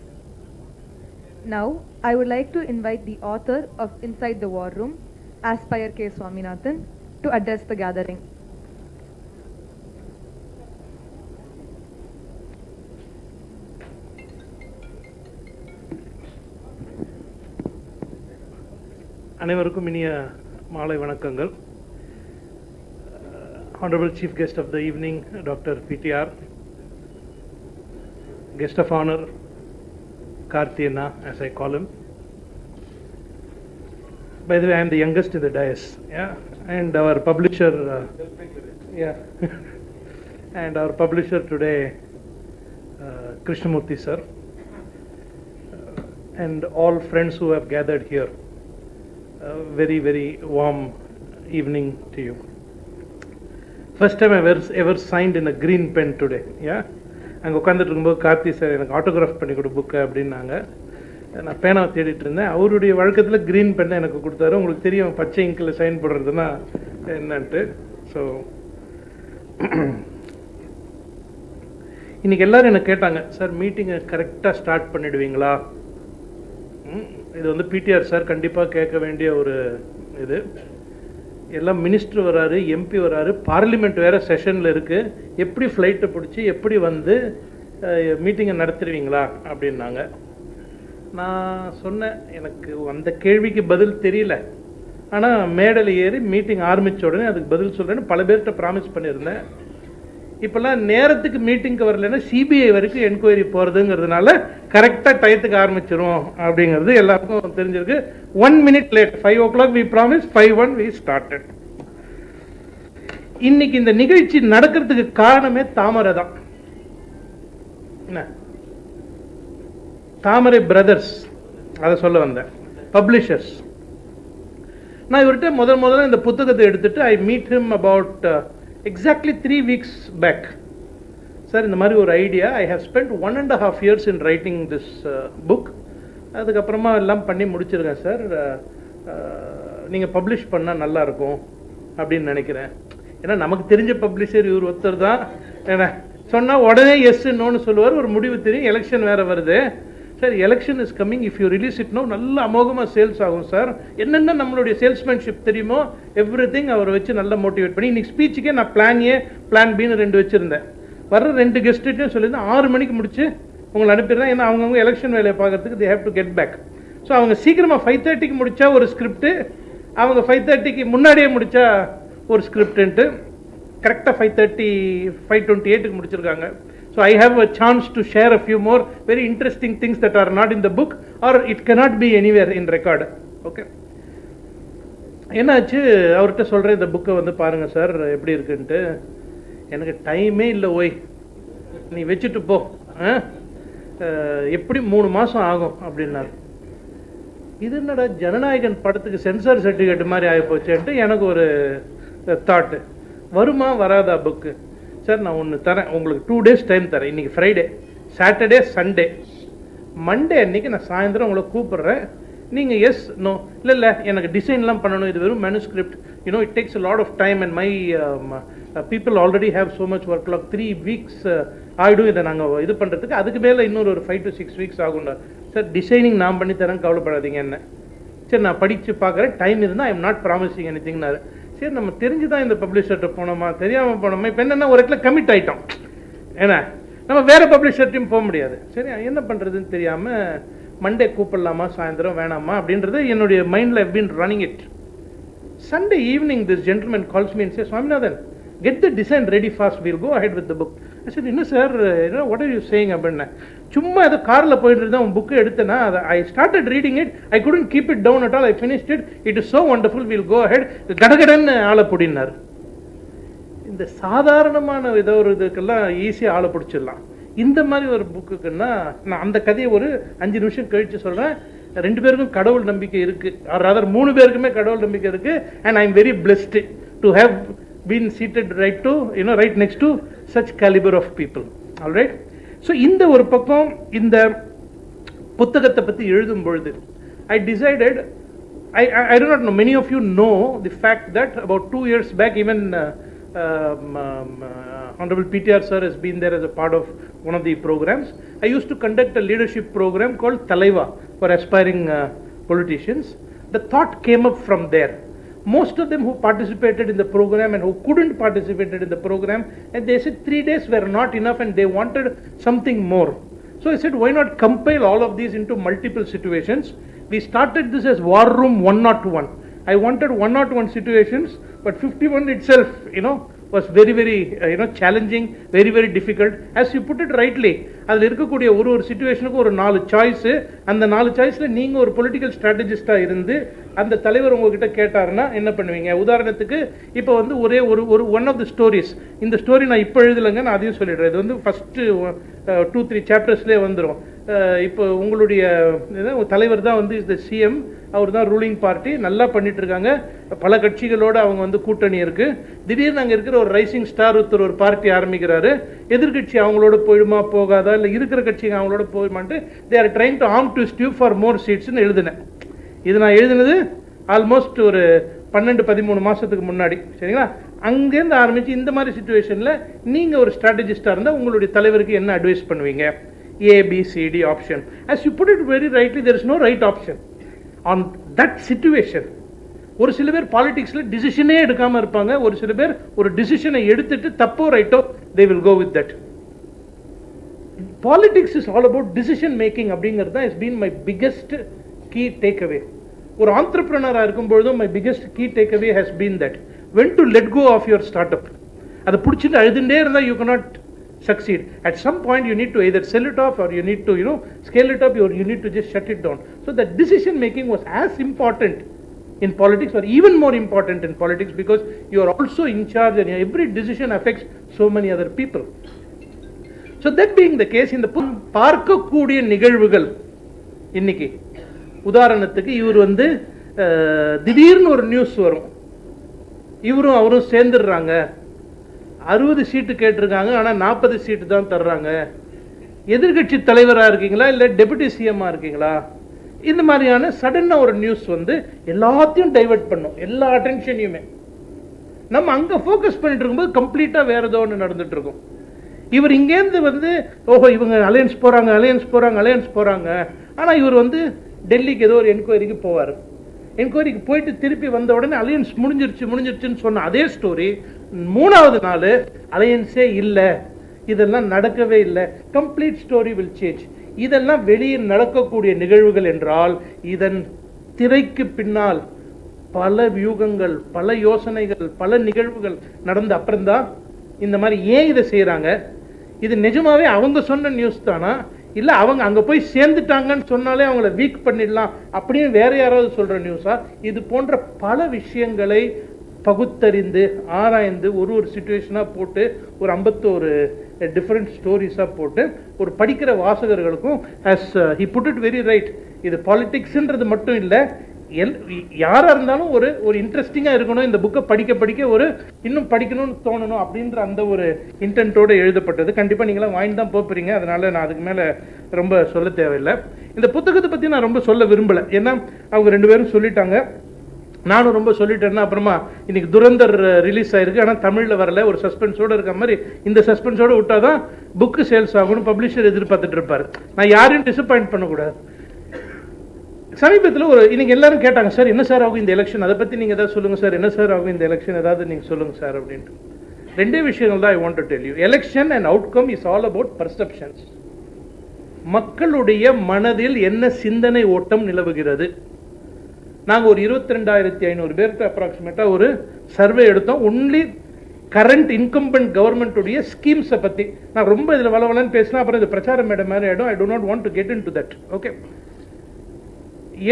Now, I would like to invite the author of Inside the War Room, Aspire K. Swaminathan, to address the gathering. அனைவருக்கும் இனிய மாலை வணக்கங்கள். Honorable Chief Guest of the evening, Dr. PTR, Guest of Honor, Karti, as I call him. By the way, I am the youngest in the dais, yeah, and our publisher, yeah, and our publisher today, Krishnamurthy sir, and all friends who have gathered here. Very, very warm evening to you. First time I ever signed in a green pen today. Yeah, அங்கே உட்காந்துட்டு இருக்கும்போது Karthi sir எனக்கு autograph பண்ணி கொடு book அப்படின்னாங்க. நான் பேனாவை தேடிட்டு இருந்தேன். அவருடைய வழக்கத்தில் க்ரீன் பெண்ணை எனக்கு கொடுத்தாரு. உங்களுக்கு தெரியும் பச்சை இங்கில் சைன் போடுறதுன்னா என்னன்ட்டு. ஸோ இன்றைக்கி எல்லோரும் எனக்கு கேட்டாங்க, சார் மீட்டிங்கை கரெக்டாக ஸ்டார்ட் பண்ணிடுவீங்களா? இது வந்து பிடிஆர் சார் கண்டிப்பாக கேட்க வேண்டிய ஒரு இது. எல்லாம் மினிஸ்டர் வராரு, எம்பி வராரு, பார்லிமெண்ட் வேறு செஷனில் இருக்குது, எப்படி ஃப்ளைட்டை பிடிச்சி எப்படி வந்து மீட்டிங்கை நடத்துருவீங்களா அப்படின்னாங்க. நான் சொன்னேன், எனக்கு அந்த கேள்விக்கு பதில் தெரியல, ஆனால் மேடையில் ஏறி மீட்டிங் ஆரம்பித்த உடனே அதுக்கு பதில் சொல்கிறேன்னு பல பேர்கிட்ட ப்ராமிஸ் பண்ணியிருந்தேன். இப்போல்லாம் நேரத்துக்கு மீட்டிங்க்கு வரலைன்னா சிபிஐ வரைக்கும் என்கொயரி போகிறதுங்கிறதுனால கரெக்டாக டயத்துக்கு ஆரம்பிச்சிரும் அப்படிங்கிறது எல்லாருக்கும் தெரிஞ்சிருக்கு. 1 minute late, 5 o'clock we promised, 5:01 we started. இன்னைக்கு இந்த நிகழ்ச்சி நடக்கிறதுக்கு காரணமே தாமரை தான். என்ன, தாமரை பிரதர்ஸ், அதை சொல்ல வந்தேன். பப்ளிஷர்ஸ். நான் இவர்கிட்ட முதல்ல இந்த புத்தகத்தை எடுத்துட்டு I meet him about exactly 3 weeks back. Sir, இந்த மாதிரி ஒரு idea, I have spend 1.5 years in writing this book. அதுக்கப்புறமா எல்லாம் பண்ணி முடிச்சிருக்கேன் சார். நீங்கள் பப்ளிஷ் பண்ணால் நல்லாயிருக்கும் அப்படின்னு நினைக்கிறேன். ஏன்னா நமக்கு தெரிஞ்ச பப்ளிஷர் இவர் ஒருத்தர் தான். ஏன்னா சொன்னால் உடனே எஸ் நோன்னு சொல்லுவார். ஒரு முடிவு தெரியும். எலெக்ஷன் வேறு வருது சார். Election is coming, if you release it no நல்ல அமோகமாக சேல்ஸ் ஆகும் சார். என்னென்ன நம்மளுடைய சேல்ஸ்மேன்ஷிப் தெரியுமோ எவ்ரிதிங் அவரை வச்சு நல்லா மோட்டிவேட் பண்ணி, இன்னைக்கு ஸ்பீச்சுக்கே நான் பிளான் ஏ பிளான் பின்னு 2 வச்சுருந்தேன். வர்ற 2 கெஸ்ட்டையும் சொல்லியிருந்தேன் 6 மணிக்கு முடிச்சு உங்களை அனுப்பிடுறேன். ஏன்னா அவங்கவுங்க எலெக்ஷன் வேலையை பார்க்கறதுக்கு they have to get back. So அவங்க சீக்கிரமாக 5:30க்கு முடித்தா ஒரு ஸ்கிரிப்டு, அவங்க 5:30க்கு முன்னாடியே முடித்தா ஒரு ஸ்கிரிப்டுன்ட்டு கரெக்டாக 5:30 5:28க்கு முடிச்சிருக்காங்க. So I have a chance to share a few more very interesting things that are not in the book or it cannot be anywhere in record. Okay. என்னாச்சு, அவர்கிட்ட சொல்கிறேன் இந்த புக்கை வந்து பாருங்கள் சார் எப்படி இருக்குன்ட்டு. எனக்கு டைமே இல்லை, ஓய் நீ வச்சுட்டு போ, எப்படி 3 மாதம் ஆகும் அப்படின்னாரு. இது என்னடா ஜனநாயகன் படத்துக்கு சென்சார் சர்டிஃபிகேட் மாதிரி ஆகிப்போச்சுன்ட்டு எனக்கு ஒரு தாட்டு. வருமா வராதா புக்கு? சார் நான் ஒன்று தரேன் உங்களுக்கு, 2 days டைம் தரேன். இன்றைக்கி ஃப்ரைடே, சாட்டர்டே சண்டே மண்டே அன்னைக்கு நான் சாயந்தரம் உங்களை கூப்பிடுறேன். நீங்கள் எஸ் நோ இல்லை எனக்கு டிசைன்லாம் பண்ணணும், இது வெறும் manuscript, it takes a lot of time and my people already have so much work clock, 3 weeks ஆகிடும் இதை நாங்கள் இது பண்ணுறதுக்கு, அதுக்கு மேலே இன்னொரு 5 to 6 weeks ஆகும்டா. சார் டிசைனிங் நான் பண்ணி தரேன், கவலைப்படாதீங்க என்ன. சரி நான் படித்து பார்க்குறேன், டைம் இருந்தால் ஐ எம் நாட் ப்ராமிசிங் எனிதிங்னாரு. சரி நம்ம தெரிஞ்சு தான் இந்த பப்ளிஷர்கிட்ட போனோமா தெரியாமல் போனோமா, இப்போ என்னென்னா ஒரு இடத்துல கமிட் ஆகிட்டோம், ஏன்னா நம்ம வேறு பப்ளிஷர்ட்டையும் போக முடியாது. சரி என்ன பண்ணுறதுன்னு தெரியாமல் மண்டே கூப்பிடலாமா சாயந்தரம் வேணாமா அப்படின்றது என்னுடைய மைண்டில் have been running it. Sunday evening this gentleman calls me and says, Swaminathan, get the design ready fast, we'll go ahead with the book. I said, no sir, what are you saying அப்படின்னா, சும்மா ஏதோ காரில் போயிட்டு இருந்தால் உன் book எடுத்தேன்னா I started reading it, I couldn't keep it down at all, I finished it, it is so wonderful, we'll go ahead. கடகடன்னு ஆளை பிடினார். இந்த சாதாரணமான ஏதோ ஒரு இதுக்கெல்லாம் ஈஸியாக ஆளை பிடிச்சிடலாம். இந்த மாதிரி ஒரு புக்குக்குன்னா நான் அந்த கதையை ஒரு 5 நிமிஷம் கழித்து சொல்கிறேன். 2 பேருக்கும் கடவுள் நம்பிக்கை இருக்குது, ராதர் 3 பேருக்குமே கடவுள் நம்பிக்கை இருக்குது. And I am very blessed to have been seated right next to such calibre of people. Alright. So இந்த ஒரு பக்கம் இந்த புத்தகத்தை பற்றி எழுதும் பொழுது I decided, I do not know, many of you know the fact that about 2 years back even Honorable PTR sir has been there as a part of one of the programs. I used to conduct a leadership program called Talaiva for aspiring politicians. The thought came up from there. Most of them who participated in the program and who couldn't participate in the program, and they said 3 days were not enough and they wanted something more. So I said, why not compile all of these into multiple situations? We started this as War Room 101. I wanted 101 situations, but 51 itself, was very, very, challenging, very, very difficult. As you put it rightly, அதில் இருக்கக்கூடிய ஒரு சிச்சுவேஷனுக்கு ஒரு 4 choice, அந்த 4 சாய்ஸில் நீங்கள் ஒரு political ஸ்ட்ராட்டஜிஸ்டாக இருந்து அந்த தலைவர் உங்ககிட்ட கேட்டாருன்னா என்ன பண்ணுவீங்க? உதாரணத்துக்கு இப்போ வந்து ஒரே ஒரு ஒன் ஆஃப் தி ஸ்டோரிஸ், இந்த ஸ்டோரி நான் இப்போ எழுதலைங்க, நான் அதையும் சொல்லிடுறேன். இது வந்து ஃபஸ்ட்டு 2-3 சாப்டர்ஸ்லேயே வந்துடும். இப்போ உங்களுடைய தலைவர் தான் வந்து இந்த சிஎம், அவர் தான் ரூலிங் பார்ட்டி, நல்லா பண்ணிட்டு இருக்காங்க, பல கட்சிகளோடு அவங்க வந்து கூட்டணி இருக்கு. திடீர்னு அங்கே இருக்கிற ஒரு ரைசிங் ஸ்டார் ஒருத்தர் ஒரு பார்ட்டி ஆரம்பிக்கிறாரு. எதிர்கட்சி அவங்களோட போயிடுமா போகாதா, இல்லை இருக்கிற கட்சிங்க அவங்களோட போயிடுமான்ட்டு they are trying to arm twist for more சீட்ஸ்னு எழுதினேன். இது நான் எழுதினது ஆல்மோஸ்ட் ஒரு 12-13 மாதத்துக்கு முன்னாடி. சரிங்களா? அங்கேருந்து ஆரம்பித்து இந்த மாதிரி சுச்சுவேஷனில் நீங்கள் ஒரு ஸ்ட்ராட்டஜிஸ்டாக இருந்தால் உங்களுடைய தலைவருக்கு என்ன அட்வைஸ் பண்ணுவீங்க? ABCD option. As you put it very rightly, there is no right option. On that situation, ஒரு சில பேர் பாலிடிக்ஸில் டிசிஷனே எடுக்காமல் இருப்பாங்க, ஒரு சில பேர் ஒரு டிசிஷனை எடுத்துட்டு தப்போ ரைட்டோ they will go with that. Politics is all about decision making அப்படிங்கிறது தான் has been my biggest key takeaway. ஒரு ஆண்டர்பிரனராக இருக்கும்பொழுதும் my biggest key takeaway has been that when to let go of your startup. அதை பிடிச்சிட்டு அழுதுண்டே இருந்தால் you cannot succeed. At some point you need to either sell it off or you need to scale it up, or you need to just shut it down. So the decision making was as important in politics, or even more important in politics, because you are also in charge and every decision affects so many other people. So that being the case, இந்த பார்க்கக்கூடிய நிகழ்வுகள் இன்னைக்கு உதாரணத்துக்கு இவர் வந்து திடீர்னு ஒரு news வரும், இவரும் அவரும் சேர்ந்துடுறாங்க, 60 சீட்டு கேட்டிருக்காங்க, ஆனால் 40 சீட்டு தான் தர்றாங்க, எதிர்கட்சி தலைவராக இருக்கீங்களா இல்லை டெபுட்டி சிஎம்மாக இருக்கீங்களா, இந்த மாதிரியான சடனாக ஒரு நியூஸ் வந்து எல்லாத்தையும் டைவெர்ட் பண்ணும், எல்லா அட்டென்ஷனையுமே. நம்ம அங்கே ஃபோக்கஸ் பண்ணிட்டு இருக்கும்போது கம்ப்ளீட்டாக வேறு ஏதோ ஒன்று நடந்துட்டு இருக்கும். இவர் இங்கேருந்து வந்து ஓஹோ இவங்க அலையன்ஸ் போகிறாங்க, ஆனால் இவர் வந்து டெல்லிக்கு ஏதோ ஒரு என்கொயரிக்கு போவார். என்கொயரிக்கு போயிட்டு திருப்பி வந்த உடனே அலையன்ஸ் முடிஞ்சிருச்சுன்னு சொன்ன அதே ஸ்டோரி 3வது நாள் அலையன்ஸே இல்லை, இதெல்லாம் நடக்கவே இல்லை, கம்ப்ளீட் ஸ்டோரி வில் சேஞ்ச். இதெல்லாம் வெளியே நடக்கக்கூடிய நிகழ்வுகள் என்றால் இதன் திரைக்கு பின்னால் பல வியூகங்கள், பல யோசனைகள், பல நிகழ்வுகள் நடந்த அப்புறம்தான் இந்த மாதிரி ஏன் இதை செய்கிறாங்க, இது நிஜமாவே அவங்க சொன்ன நியூஸ் தானா, இல்லை அவங்க அங்கே போய் சேர்ந்துட்டாங்கன்னு சொன்னாலே அவங்கள வீக் பண்ணிடலாம் அப்படின்னு வேற யாராவது சொல்கிற நியூஸா, இது போன்ற பல விஷயங்களை பகுத்தறிந்து ஆராய்ந்து ஒரு சிச்சுவேஷனாக போட்டு ஒரு 51 டிஃப்ரெண்ட் ஸ்டோரிஸாக போட்டு ஒரு படிக்கிற வாசகர்களுக்கும் as he put it very right, இது பாலிட்டிக்ஸ்ன்றது மட்டும் இல்லை, யாராக இருந்தாலும் ஒரு இன்ட்ரெஸ்டிங்காக இருக்கணும், இந்த புக்கை படிக்க ஒரு இன்னும் படிக்கணும்னு தோணணும் அப்படின்ற அந்த ஒரு இன்டென்ட்டோடு எழுதப்பட்டது. கண்டிப்பாக நீங்களாம் வாங்கி தான் போகிறீங்க, அதனால் நான் அதுக்கு மேலே ரொம்ப சொல்ல தேவையில்லை. இந்த புத்தகத்தை பற்றி நான் ரொம்ப சொல்ல விரும்பலை, ஏன்னா அவங்க 2 பேரும் சொல்லிட்டாங்க, நானும் ரொம்ப சொல்லிட்டேன்னா அப்புறமா இன்னைக்கு துரந்தர் ரிலீஸ் ஆயிருக்கு, ஆனால் தமிழில் வரல, ஒரு சஸ்பென்ஸோடு இருக்க மாதிரி இந்த சஸ்பென்ஸோடு விட்டால் தான் புக்கு சேல்ஸ் ஆகணும், பப்ளிஷர் எதிர்பார்த்துட்டு இருப்பார். நான் யாரையும் டிசப்பாயிண்ட் பண்ணக்கூடாது. சமீபத்தில் இன்னைக்கு எல்லாரும் கேட்டாங்க, சார் என்ன சார் ஆகும் இந்த எலெக்ஷன், அதை பற்றி நீங்கள் ஏதாவது சொல்லுங்கள் சார், என்ன சார் ஆகும் இந்த எலெக்ஷன் ஏதாவது நீங்கள் சொல்லுங்கள் சார் அப்படின்ட்டு. 2 விஷயங்கள் தான் I want to tell you. Election and outcome is all about perceptions. மக்களுடைய மனதில் என்ன சிந்தனை ஓட்டம் நிலவுகிறது. நாங்கள் ஒரு 22,500 பேர்கிட்ட அப்ராக்சிமேட்டாக ஒரு சர்வே எடுத்தோம், ஒன்லி கரண்ட் இன்கம்பென்ட் கவர்மெண்ட்டுடைய ஸ்கீம்ஸை பற்றி. நான் ரொம்ப இதில் வளவலன்னு பேசினா அப்புறம் இது பிரச்சாரம் மேடம் மாதிரி ஆகிடும். ஐ do not want to get in to that. Okay,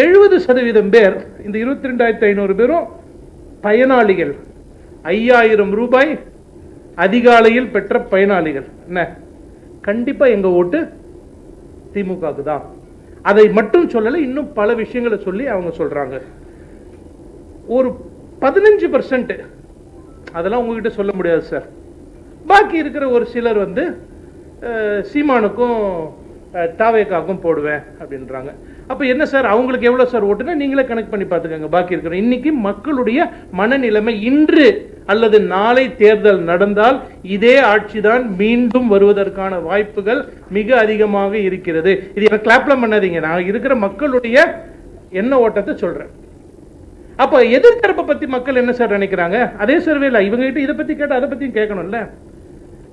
70% பேர், இந்த 22,500 பேரும் பயனாளிகள். 5,000 ரூபாய் அதிகாலையில் பெற்ற பயனாளிகள். என்ன, கண்டிப்பாக எங்கள் ஓட்டு திமுகவுக்கு தான். அதை மட்டும் சொல்லலை, இன்னும் பல விஷயங்களை சொல்லி அவங்க சொல்றாங்க. ஒரு 15% அதெல்லாம் உங்ககிட்ட சொல்ல முடியாது சார். பாக்கி இருக்கிற ஒரு சிலர் சீமானுக்கும் தாவேக்காக்கும் போடுவேன் அப்படின்றாங்க. அப்போ என்ன சார், அவங்களுக்கு எவ்வளோ சார் ஓட்டுனா நீங்களே கனெக்ட் பண்ணி பார்த்துக்கோங்க. பாக்கி இருக்கிற இன்னைக்கு மக்களுடைய மனநிலைமை, இன்று அல்லது நாளை தேர்தல் நடந்தால் இதே ஆட்சி தான் மீண்டும் வருவதற்கான வாய்ப்புகள் மிக அதிகமாக இருக்கிறது. இது எனக்கு கிளாப்ல பண்ணாதீங்க, நான் இருக்கிற மக்களுடைய எண்ண ஓட்டத்தை சொல்றேன். அப்போ எதிர்த்தரப்பை பத்தி மக்கள் என்ன சார் நினைக்கிறாங்க, அதே சர்வேல இவங்க கிட்ட இதை பத்தி கேட்டால் அதை பத்தியும் கேட்கணும்ல.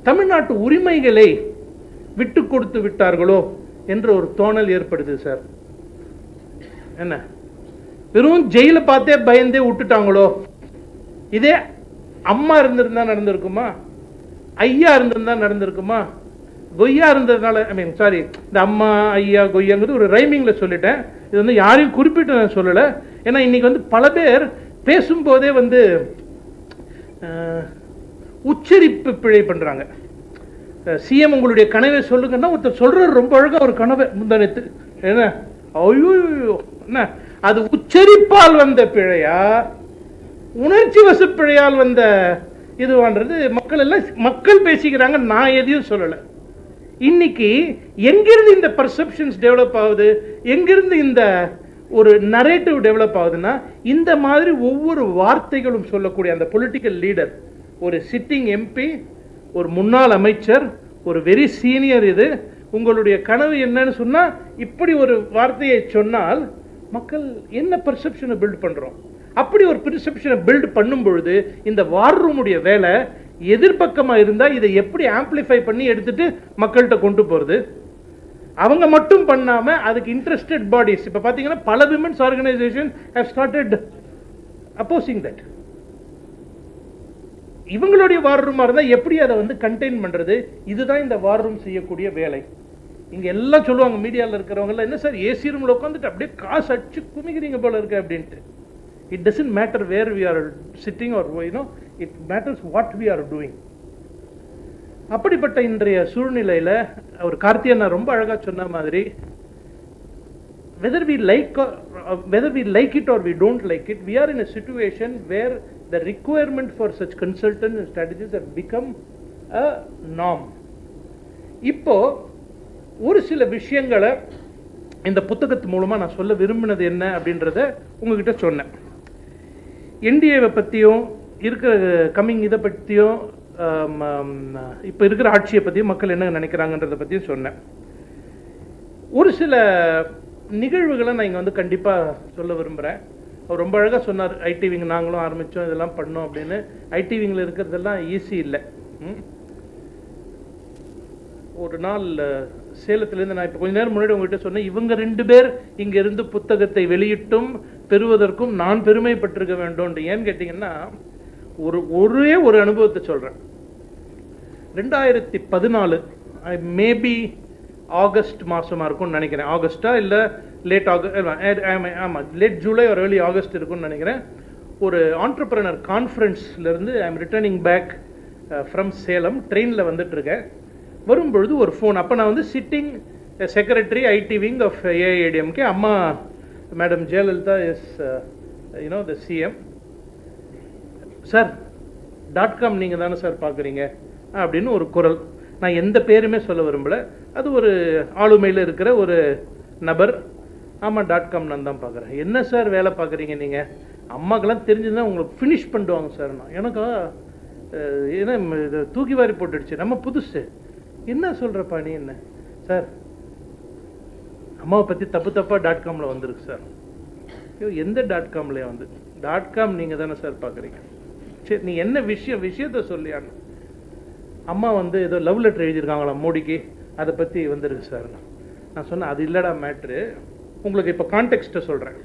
தமிழ்நாட்டு உரிமைகளை விட்டு கொடுத்து விட்டார்களோ என்ற ஒரு தோணல் ஏற்படுது சார். என்ன, வெறும் ஜெயில பார்த்தே பயந்தே விட்டுட்டாங்களோ. இதே அம்மா இருந்திருந்தா நடந்திருக்குமா, ஐயா இருந்திருந்தா நடந்திருக்குமா, கொய்யா இருந்ததுனால, ஐ மீன் சாரி, இந்த அம்மா ஐயா கொய்யாங்கிறது ஒரு ரைமிங்ல சொல்லிட்டேன். இது யாரையும் குறிப்பிட்டு நான் சொல்லலை. ஏன்னா இன்னைக்கு பல பேர் பேசும்போதே உச்சரிப்பு பிழை பண்றாங்க. சிஎம் உங்களுடைய கனவை சொல்லுங்கன்னா ஒருத்தர் சொல்ற ரொம்ப அழகா ஒரு கனவை முந்தானத்து, என்ன ஐயோ என்ன, அது உச்சரிப்பால் வந்த பிழையா உணர்ச்சி வசப்பிழையால் வந்த இதுவான்றது மக்கள் பேசிக்கிறாங்க. நான் எதையும் சொல்லலை. இன்னைக்கு எங்கிருந்து இந்த பர்செப்ஷன்ஸ் டெவலப் ஆகுது, எங்கிருந்து இந்த ஒரு நரேட்டிவ் டெவலப் ஆகுதுன்னா, இந்த மாதிரி ஒவ்வொரு வார்த்தைகளும் சொல்லக்கூடிய அந்த பொலிட்டிக்கல் லீடர், ஒரு சிட்டிங் எம்பி, ஒரு முன்னாள் அமைச்சர், ஒரு வெரி சீனியர், இது உங்களுடைய கனவு என்னன்னு சொன்னா இப்படி ஒரு வார்த்தையை சொன்னால் மக்கள் என்ன பர்செப்ஷனை பில்ட் பண்றோம். அப்படி ஒரு பெர்செப்ஷனை பில்ட் பண்ணும் பொழுது இந்த வார் ரூமுடைய வேலை எதிர்பக்கமா இருந்தா இதை எப்படி ஆம்பிளிஃபை பண்ணி எடுத்துட்டு மக்கள்கிட்ட கொண்டு போறது. அவங்க மட்டும் பண்ணாம அதுக்கு இன்ட்ரெஸ்டட் பாடிஸ், இப்ப பாத்தீங்கன்னா பல women's organisation have started opposing that. இவங்களுடைய வார் ரூமா இருந்தா எப்படி அதை கண்டெயின் பண்றது, இதுதான் இந்த வார் ரூம் செய்யக்கூடிய வேலை. இங்க எல்லாம் சொல்லுவாங்க மீடியாவில் இருக்கிறவங்க எல்லாம், என்ன சார் ஏசி ரூம்ல உட்காந்துட்டு அப்படியே காசு அடிச்சு குமிக்கிறீங்க போல இருக்கு அப்படின்ட்டு. It doesn't matter where we are sitting or it matters what we are doing. அப்படிப்பட்ட இன்றைய சூழ்நிலையில அவர் கார்த்தி அண்ணா ரொம்ப அழகா சொன்ன மாதிரி, whether we like it or we don't like it, we are in a situation where the requirement for such consultants and strategies have become a norm. இப்போ ஒரு சில விஷயங்களை இந்த புத்தகத்து மூலமா நான் சொல்ல விரும்பினது என்ன அப்படின்றத உங்ககிட்ட சொன்னேன். என்டிஏவை பற்றியும் இருக்கிற கம்மிங் இதை பற்றியும் இப்போ இருக்கிற ஆட்சியை பற்றியும் மக்கள் என்ன நினைக்கிறாங்கன்றதை பற்றியும் சொன்னேன். ஒரு சில நிகழ்வுகளை நான் இங்கே கண்டிப்பாக சொல்ல விரும்புகிறேன். அவர் ரொம்ப அழகாக சொன்னார், ஐடி விங் நாங்களும் ஆரம்பித்தோம், இதெல்லாம் பண்ணோம் அப்படின்னு. ஐடி விங்கில் இருக்கிறதெல்லாம் ஈஸி இல்லை. ஒரு நாள் சேலத்திலேருந்து நான் இப்போ கொஞ்ச நேரம் முன்னாடி உங்கள்கிட்ட சொன்னேன், இவங்க 2 பேர் இங்கிருந்து புத்தகத்தை வெளியிட்டும் பெறுவதற்கும் நான் பெருமைப்பட்டிருக்க வேண்டும். ஏன்னு கேட்டிங்கன்னா, ஒரே ஒரு அனுபவத்தை சொல்கிறேன். 2014 மேபி ஆகஸ்ட் மாதமாக இருக்கும்னு நினைக்கிறேன். ஆகஸ்டா இல்லை லேட் ஆமாம் லேட் ஜூலை ஒரு ஏர்லி ஆகஸ்ட் இருக்கும்னு நினைக்கிறேன். ஒரு ஆண்டர்பிரனர் கான்ஃபரன்ஸ்லேருந்து I am returning back from Salem, ட்ரெயினில் வந்துட்டுருக்கேன். வரும்பொழுது ஒரு ஃபோன். அப்போ நான் sitting secretary IT wing of AIADMK. அம்மா Madam Jayalalitha is, the CM. Sir .com நீங்கள் தானே சார் பார்க்குறீங்க அப்படின்னு ஒரு குரல். நான் எந்த பேருமே சொல்ல விரும்பலை. அது ஒரு ஆளுமையில் இருக்கிற ஒரு நபர். ஆமாம் .com நான் தான் பார்க்குறேன். என்ன சார் வேலை பார்க்குறீங்க நீங்கள்? அம்மாக்கெல்லாம் தெரிஞ்சுதான் உங்களுக்கு ஃபினிஷ் பண்ணிடுவாங்க சார். நான் எனக்கா ஏன்னா இது தூக்கி வாரி போட்டுடுச்சு, நம்ம புதுசு. என்ன சொல்கிறப்பா நீ? என்ன சார் அம்மாவை பற்றி தப்பாக .comல வந்துருக்கு சார். ஐயோ எந்த .comலையே வந்து .com நீங்கள் தானே சார் பார்க்குறீங்க? சரி நீ என்ன விஷயத்த சொல்லியான்னு. அம்மா வந்து ஏதோ லவ் லெட்டர் எழுதியிருக்காங்களா மோடிக்கு, அதை பற்றி வந்துருக்கு சார். நான் சொன்னேன் அது இல்லடா மேட்ரு, உங்களுக்கு இப்போ கான்டெக்ஸ்ட்டை சொல்கிறேன்.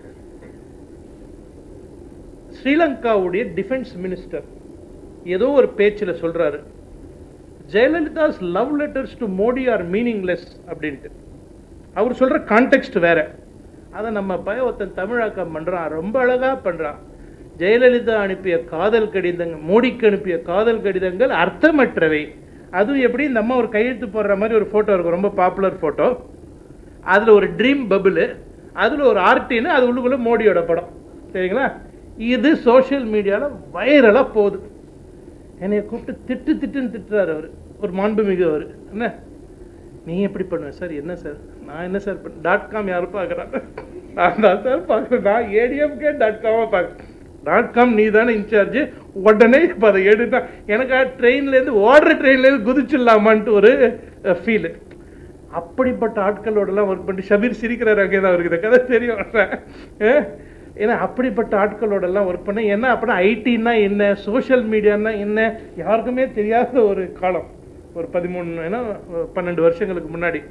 ஸ்ரீலங்காவுடைய டிஃபென்ஸ் மினிஸ்டர் ஏதோ ஒரு பேச்சில் சொல்கிறாரு, Jayalalithaa's love letters to Modi are meaningless அப்படின்ட்டு. அவர் சொல்கிற கான்டெக்ஸ்ட் வேற. அதை நம்ம ஒருத்தன் தமிழாக்கம் பண்ணுறான், ரொம்ப அழகாக பண்ணுறான். ஜெயலலிதா அனுப்பிய காதல் கடிதங்கள், மோடிக்கு அனுப்பிய காதல் கடிதங்கள் அர்த்தமற்றவை. அதுவும் எப்படி இந்த அம்மா ஒரு கையெழுத்து போடுற மாதிரி ஒரு ஃபோட்டோ இருக்கும், ரொம்ப பாப்புலர் ஃபோட்டோ. அதில் ஒரு ட்ரீம் பபுள், அதில் ஒரு ஆர்டின்னு, அது உள்ளுக்குள்ளே மோடியோட படம். சரிங்களா? இது சோஷியல் மீடியாவில் வைரலாக போகுது. என்னைய கூப்பிட்டு திட்டுன்னு திட்டுறாரு அவர், ஒரு மாண்புமிகு அவர். என்ன நீ எப்படி பண்ணுவேன் சார்? என்ன சார் நான் என்ன சார் .com யாரும் பார்க்குறாங்க? நான் தான் சார் பார்க்குறேன். நான் ஏடிஎம்கே .com பார்க்குறேன். .com நீ தானே இன்சார்ஜ், உடனே இப்போ அதை எடுத்தா எனக்கு ட்ரெயின்லேருந்து ஓடுற ட்ரெயின்லேருந்து குதிச்சிடலாமான்ட்டு ஒரு ஃபீலு. அப்படிப்பட்ட ஆட்களோடலாம் ஒர்க் பண்ணி ஷபீர் சிரிக்கிறார். அங்கே தான் இருக்குது கதை தெரியும். ஏன்னா அப்படிப்பட்ட ஆட்களோடலாம் ஒர்க் பண்ண. ஏன்னா அப்படின்னா ஐடின்னா என்ன, சோஷியல் மீடியான்னா என்ன யாருக்குமே தெரியாத ஒரு காலம், ஒரு 12 வருஷங்களுக்கு முன்னாடி.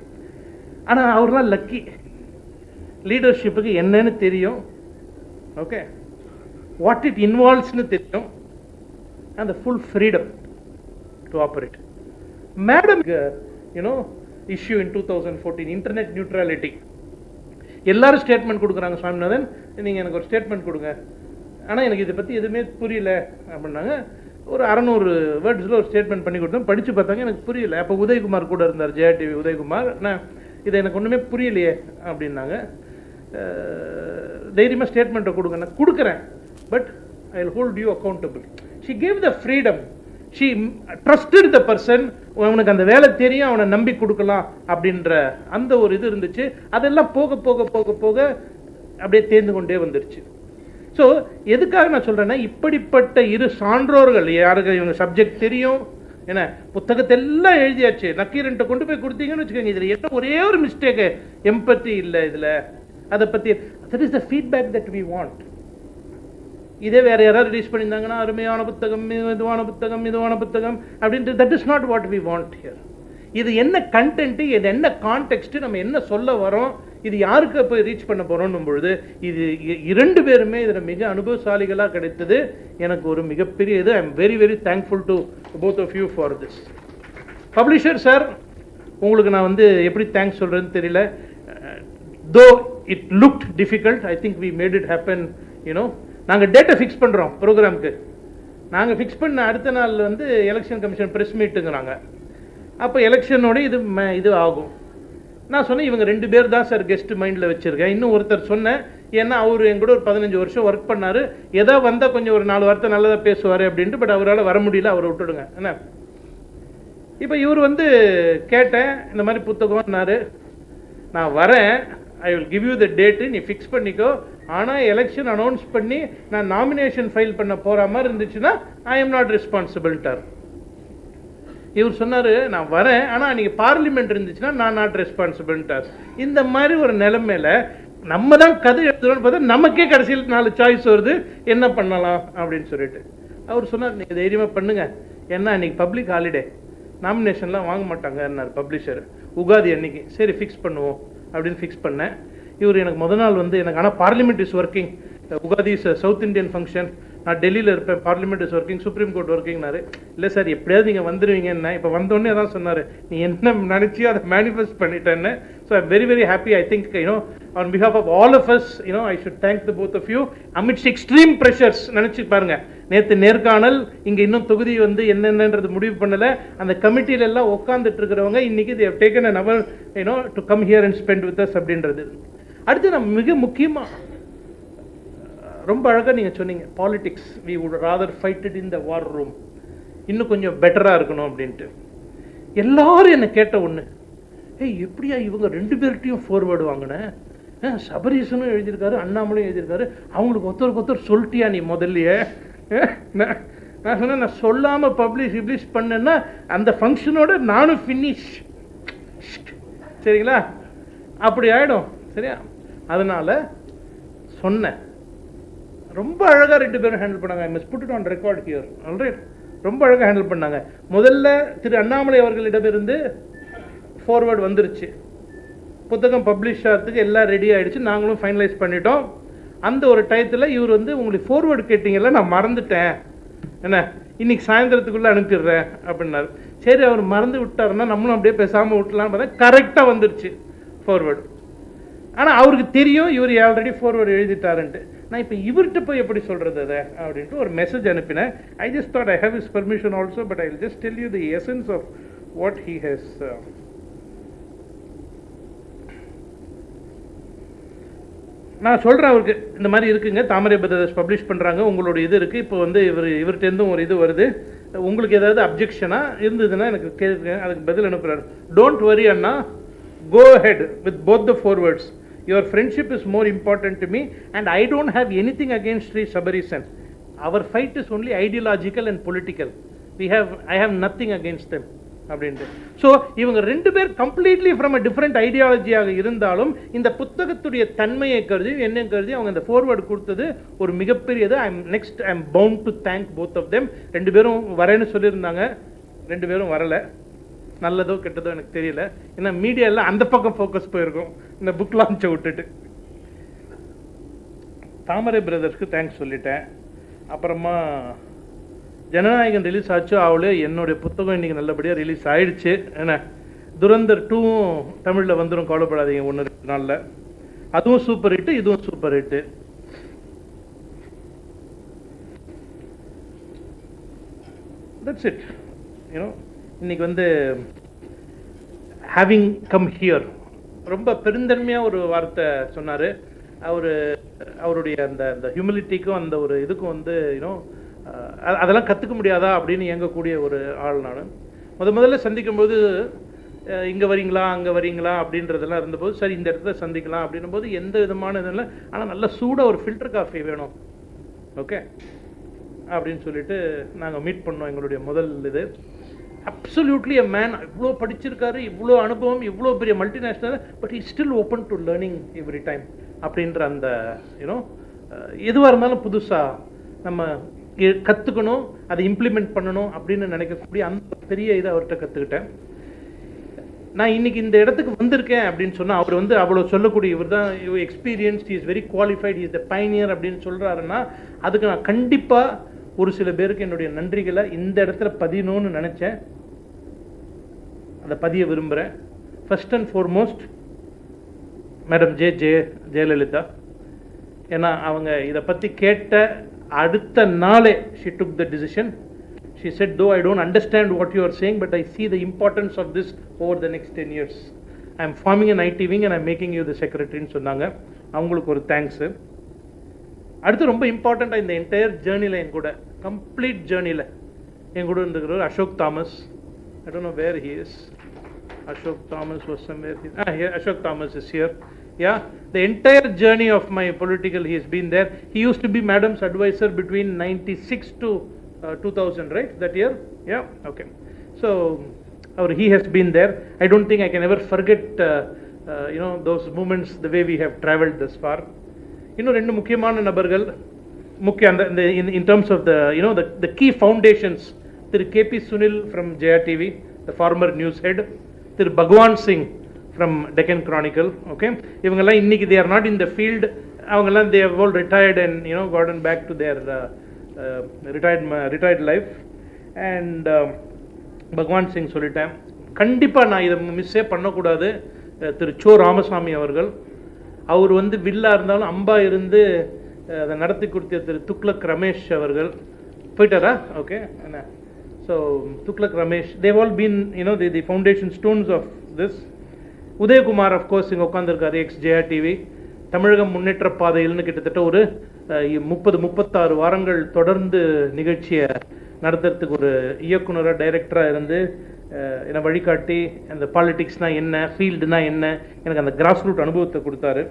ஆனால் அவர்லாம் லக்கி, லீடர்ஷிப்புக்கு என்னன்னு தெரியும், ஓகே, வாட் இட் இன்வால்வ்ஸ்னு தெரியும், and full freedom to operate. Madam issue in 2014 internet neutrality. எல்லாரும் ஸ்டேட்மெண்ட் கொடுக்குறாங்க. சுவாமிநாதன் நீங்கள் எனக்கு ஒரு ஸ்டேட்மெண்ட் கொடுங்க, ஆனால் எனக்கு இதை பற்றி எதுவுமே புரியல அப்படின்னாங்க. ஒரு 600 வேர்ட்ஸில் ஒரு ஸ்டேட்மெண்ட் பண்ணி கொடுத்தோம். படித்து பார்த்தாங்க, எனக்கு புரியல. அப்போ உதயகுமார் கூட இருந்தார், ஜெயா டிவி உதயகுமார். நான் இதை எனக்கு ஒன்றுமே புரியலையே அப்படின்னாங்க. தைரியமாக ஸ்டேட்மெண்ட்டை கொடுங்க, நான் கொடுக்குறேன், but I will hold you accountable. She gave the freedom, she trusted the person. அவனுக்கு அந்த வேலை தெரியும், அவனை நம்பி கொடுக்கலாம் அப்படின்ற அந்த ஒரு இது இருந்துச்சு. அதெல்லாம் போக போக போக போக அப்படியே தேர்ந்து கொண்டே வந்துருச்சு. ஸோ எதுக்காக நான் சொல்கிறேன்னா, இப்படிப்பட்ட இரு சான்றோர்கள், யாருக்கு இவங்க சப்ஜெக்ட் தெரியும், ஏன்னா புத்தகத்தை எல்லாம் எழுதியாச்சு, நக்கீரன்ட்ட கொண்டு போய் கொடுத்தீங்கன்னு வச்சுக்கோங்க. இதில் என்ன ஒரே ஒரு மிஸ்டேக்கு, எம்பத்தி இல்லை இதில். அதை பற்றி that is the feedback that we want. இதே வேறு யாராவது ரிலீஸ் பண்ணியிருந்தாங்கன்னா அருமையான புத்தகம், இதுவான புத்தகம், இதுவான புத்தகம் அப்படின்ட்டு, that is not what we want here. இது என்ன கண்டென்ட்டு, இது என்ன கான்டெக்ஸ்ட்டு, நம்ம என்ன சொல்ல வரோம், இது யாருக்கு போய் ரீச் பண்ண போகிறோன்னும் பொழுது இது 2 பேருமே இதில் மிக அனுபவசாலிகளாக கிடைத்தது. எனக்கு ஒரு மிகப்பெரிய இது. I am very very thankful to both of you for this. Publisher sir, உங்களுக்கு நான் எப்படி தேங்க்ஸ் சொல்கிறேன்னு தெரியல. Though it looked difficult, I think we made it happen. நாங்கள் டேட்டை ஃபிக்ஸ் பண்ணுறோம் ப்ரோக்ராமுக்கு. நாங்கள் ஃபிக்ஸ் பண்ண அடுத்த நாள் எலெக்ஷன் கமிஷன் ப்ரெஸ் மீட்டுங்கிறாங்க. அப்போ எலெக்ஷனோட இது ஆகும். நான் சொன்னேன், இவங்க 2 பேர் தான் சார் கெஸ்ட் மைண்டில் வச்சுருக்கேன். இன்னும் ஒருத்தர் சொன்னேன், ஏன்னா அவர் என் கூட ஒரு 15 வருஷம் ஒர்க் பண்ணார், ஏதோ வந்தால் கொஞ்சம் ஒரு 4 வார்த்தை நல்லதாக பேசுவார் அப்படின்ட்டு. பட் அவரால் வர முடியல, அவரை விட்டுடுங்க. என்ன இப்போ இவர் கேட்டேன், இந்த மாதிரி புத்தகம்னாரு. நான் வரேன், I will give you the date, நீ ஃபிக்ஸ் பண்ணிக்கோ. ஆனால் எலெக்ஷன் அனௌன்ஸ் பண்ணி நான் நாமினேஷன் ஃபைல் பண்ண போகிற மாதிரி இருந்துச்சுன்னா ஐ எம் நாட் ரெஸ்பான்சிபிள்ட்டார். இவர் சொன்னார், நான் வரேன், ஆனால் நீங்கள் பார்லிமெண்ட் இருந்துச்சுன்னா நான் நாட் ரெஸ்பான்சிபிள்ட்டார். இந்த மாதிரி ஒரு நிலைமையில நம்ம தான் கதை எழுதுறோன்னு பார்த்தா நமக்கே கடைசியில் 4 சாய்ஸ் வருது, என்ன பண்ணலாம் அப்படின்னு சொல்லிட்டு. அவர் சொன்னார், நீங்கள் தைரியமாக பண்ணுங்க, ஏன்னா அன்றைக்கி பப்ளிக் ஹாலிடே, நாமினேஷன்லாம் வாங்க மாட்டாங்கன்னார் பப்ளிஷர். உகாதி அன்னைக்கு சரி ஃபிக்ஸ் பண்ணுவோம் அப்படின்னு ஃபிக்ஸ் பண்ணேன். இவர் எனக்கு முதல் நாள் எனக்கு, ஆனால் parliament is working, Ugadi is South Indian function, நான் டெல்லியில் இருப்பேன், parliament is working, supreme court ஒர்க்கிங்னாரு. இல்லை சார் எப்படியாவது நீங்கள் வந்துடுவீங்கன்னா. இப்போ வந்தோடனே தான் சொன்னார், நீ என்ன நினச்சி அதை மேனிஃபெஸ்ட் பண்ணிட்டேன்னு. So I am very very happy. I think on behalf of all of us I should thank the both of you amidst extreme pressures. நினச்சி பாருங்க, நேற்று நேர்காணல், இங்கே இன்னும் தொகுதி என்னென்னன்றது முடிவு பண்ணலை. அந்த கமிட்டியில எல்லாம் உட்காந்துட்டு இருக்கிறவங்க இன்னைக்கு they have taken an hour to come here and spend with us அப்படின்றது. அடுத்து நான் மிக முக்கியமாக ரொம்ப அழகாக நீங்கள் சொன்னீங்க, politics we would rather fight it in the war room, இன்னும் கொஞ்சம் பெட்டராக இருக்கணும் அப்படின்ட்டு. எல்லாரும் என்னை கேட்ட ஒன்று, எப்படியா இவங்க 2 பேர்கிட்டையும் ஃபார்வேர்டு வாங்கினேன், சபரீசனும் எழுதியிருக்காரு அண்ணாமலையும் எழுதியிருக்காரு, அவங்களுக்கு ஒருத்தர் சொல்லிட்டியா நீ முதல்லையே? நான் சொன்னேன், நான் சொல்லாமல் பப்ளிஷ் பண்ணேன்னா அந்த ஃபங்க்ஷனோட நானும் ஃபினிஷ், சரிங்களா? அப்படி ஆகிடும், சரியா? அதனால் சொன்னேன். ரொம்ப அழகாக 2 பேரும் ஹேண்டில் பண்ணாங்க. I must put it on record here. Alright, ரொம்ப அழகாக ஹேண்டில் பண்ணாங்க. முதல்ல திரு அண்ணாமலை அவர்களிடமிருந்து ஃபார்வேர்டு வந்துருச்சு, புத்தகம் பப்ளிஷ் ஆகிறதுக்கு எல்லாம் ரெடி ஆகிடுச்சு, நாங்களும் ஃபைனலைஸ் பண்ணிட்டோம். அந்த ஒரு டயத்தில் இவர் வந்து உங்களுக்கு ஃபார்வேர்டு கேட்டிங்கல்ல, நான் மறந்துட்டேன், என்ன இன்னைக்கு சாயந்தரத்துக்குள்ளே அனுப்பிடுறேன் அப்படின்னாரு. சரி, அவர் மறந்து விட்டாருன்னா நம்மளும் அப்படியே பேசாமல் விட்டலான்னு பார்த்தா கரெக்டாக வந்துருச்சு ஃபார்வேர்டு. ஆனால் அவருக்கு தெரியும் இவர் ஆல்ரெடி ஃபார்வேர்டு எழுதிட்டாருன்ட்டு. நான் இப்போ இவர்கிட்ட போய் எப்படி சொல்கிறது அதை அப்படின்ட்டு ஒரு மெசேஜ் அனுப்பினேன். I just thought I have his permission also, but I will just tell you the essence of what he has. நான் சொல்கிறேன் அவருக்கு, இந்த மாதிரி இருக்குங்க, தாமரை பிரதர்ஸ் பப்ளிஷ் பண்ணுறாங்க, உங்களோட இது இருக்குது, இப்போ வந்து இவர்கிட்டேருந்தும் ஒரு இது வருது, உங்களுக்கு ஏதாவது அப்ஜெக்ஷனாக இருந்ததுன்னா எனக்கு கேட்குங்க. அதுக்கு பதில் அனுப்புகிறார். Don't worry Anna, go ahead with both the forwards. Your friendship is more important to me and I don't have anything against Sri Sabarisan. Our fight is only ideological and political. I have nothing against them அப்படின்ட்டு. So இவங்க 2 பேர் completely from a different ஐடியாலஜியாக இருந்தாலும் இந்த புத்தகத்துடைய தன்மையை கருதி என்ன கருதி அவங்க இந்த ஃபார்வேர்டு கொடுத்தது ஒரு மிகப்பெரியது. I am bound to thank both of them. 2 பேரும் வரேன்னு சொல்லியிருந்தாங்க, 2 பேரும் வரலை. நல்லதோ கெட்டதோ எனக்கு தெரியல, ஏன்னா மீடியாவில் அந்த பக்கம் ஃபோக்கஸ் போயிருக்கும் இந்த புக் லான்ச்சை விட்டுட்டு. தாமரை பிரதர்ஸ்க்கு தேங்க்ஸ் சொல்லிட்டேன். அப்புறமா ஜனநாயகன் ரிலீஸ் ஆச்சு, அவளே என்னுடைய புத்தகம் இன்றைக்கி நல்லபடியாக ரிலீஸ் ஆயிடுச்சு. என்ன துரந்தர் 2வும் தமிழில் வந்துடும், கவலைப்படாதீங்க 1-2 நாளில். அதுவும் சூப்பர் ஹிட்டு, இதுவும் super hit. That's it. You know இன்னைக்கு வந்து ஹேவிங் கம் ஹியர் ரொம்ப பெருந்தன்மையாக ஒரு வார்த்தை சொன்னார். அவருடைய அந்த ஹியூமிலிட்டிக்கும் அந்த ஒரு இதுக்கும் வந்து யூனோ அதெல்லாம் கற்றுக்க முடியாதா அப்படின்னு இயங்கக்கூடிய ஒரு ஆள். நான் முதல்ல சந்திக்கும்போது இங்கே வரீங்களா அங்கே வரீங்களா அப்படின்றதெல்லாம் இருந்தபோது, சரி இந்த இடத்துல சந்திக்கலாம் அப்படின்னும் போது எந்த விதமான இதெல்லாம், ஆனால் நல்ல சூடாக ஒரு ஃபில்டர் காஃபி வேணும், ஓகே அப்படின்னு சொல்லிட்டு நாங்கள் மீட் பண்ணோம். எங்களுடைய முதல் இது அப்சல்யூட்லி எ மேன், இவ்வளோ படிச்சிருக்காரு, இவ்வளோ அனுபவம், இவ்வளோ பெரிய multinational, but is still open to learning every time அப்படின்ற அந்த யூனோ எதுவாக இருந்தாலும் புதுசாக நம்ம கற்றுக்கணும், அதை இம்ப்ளிமெண்ட் பண்ணணும் அப்படின்னு நினைக்கக்கூடிய அந்த பெரிய இதை அவர்கிட்ட கற்றுக்கிட்டேன். நான் இன்னைக்கு இந்த இடத்துக்கு வந்திருக்கேன் அப்படின்னு சொன்னால் அவர் வந்து அவ்வளோ சொல்லக்கூடிய இவர் தான் experienced, is very qualified, is the Pioneer அப்படின்னு சொல்கிறாருன்னா அதுக்கு நான் கண்டிப்பாக ஒரு சில பேருக்கு என்னுடைய நன்றிகளை இந்த இடத்துல பதியணும்னு நினச்சேன், அதை பதிய விரும்புகிறேன். First and foremost madam Jayalalithaa. ஏன்னா அவங்க இதை பற்றி கேட்ட அடுத்த நாளே she took the decision. She said, though I don't understand what you are saying, but I see the importance of this over the next 10 years. I am forming an IT wing and I am making you the secretary ன்னு சொன்னாங்க. அவங்களுக்கு ஒரு thanks. அடுத்து ரொம்ப இம்பார்ட்டண்ட்டாக இந்த entire ஜேர்னியில் என் கூட கம்ப்ளீட் ஜேர்னியில் என் கூட இருந்துக்கிறவர் Ashok Thomas. I don't know where he is. Ashok Thomas was somewhere here. Ashok Thomas is here. Yeah, the entire journey of my political, he has been there. He used to be madam's advisor between 96 to 2000, right? That year? Yeah, okay. So he has been there. I don't think I can ever forget those moments, the way we have traveled this far. இன்னும் 2 முக்கியமான நபர்கள் அந்த in terms of the key foundations, Thiru KP Sunil from Jaya TV, the former news head, திரு பகவான் Singh from Deccan Chronicle. Okay, இவங்கெல்லாம் இன்னைக்கு they are not in the field. அவங்கெல்லாம் they have all retired and gotten back to their retired life. And பகவான் சிங் சொல்லிட்டேன், கண்டிப்பாக நான் இதை மிஸ்ஸே பண்ணக்கூடாது. திரு சோ ராமசாமி அவர்கள், அவர் வந்து வில்லா இருந்தாலும் அம்பா இருந்து அதை நடத்தி கொடுத்த திரு துக்ளக் ரமேஷ் அவர்கள் போயிட்டாரா? ஓகே, என்ன so Thuglak Ramesh, they've all been the foundation stones of this. Udhayakumar of course இங்கே உட்காந்துருக்காரு, எக்ஸ் ஜெயா டிவி. தமிழகம் முன்னேற்ற பாதையில்னு கிட்டத்தட்ட ஒரு 36 வாரங்கள் தொடர்ந்து நிகழ்ச்சியை நடத்துறதுக்கு ஒரு இயக்குனராக டைரக்டராக இருந்து என்னை வழிகாட்டி அந்த பாலிடிக்ஸ்னால் என்ன, ஃபீல்டுனா என்ன, எனக்கு அந்த கிராஸ் ரூட் அனுபவத்தை கொடுத்தாரு.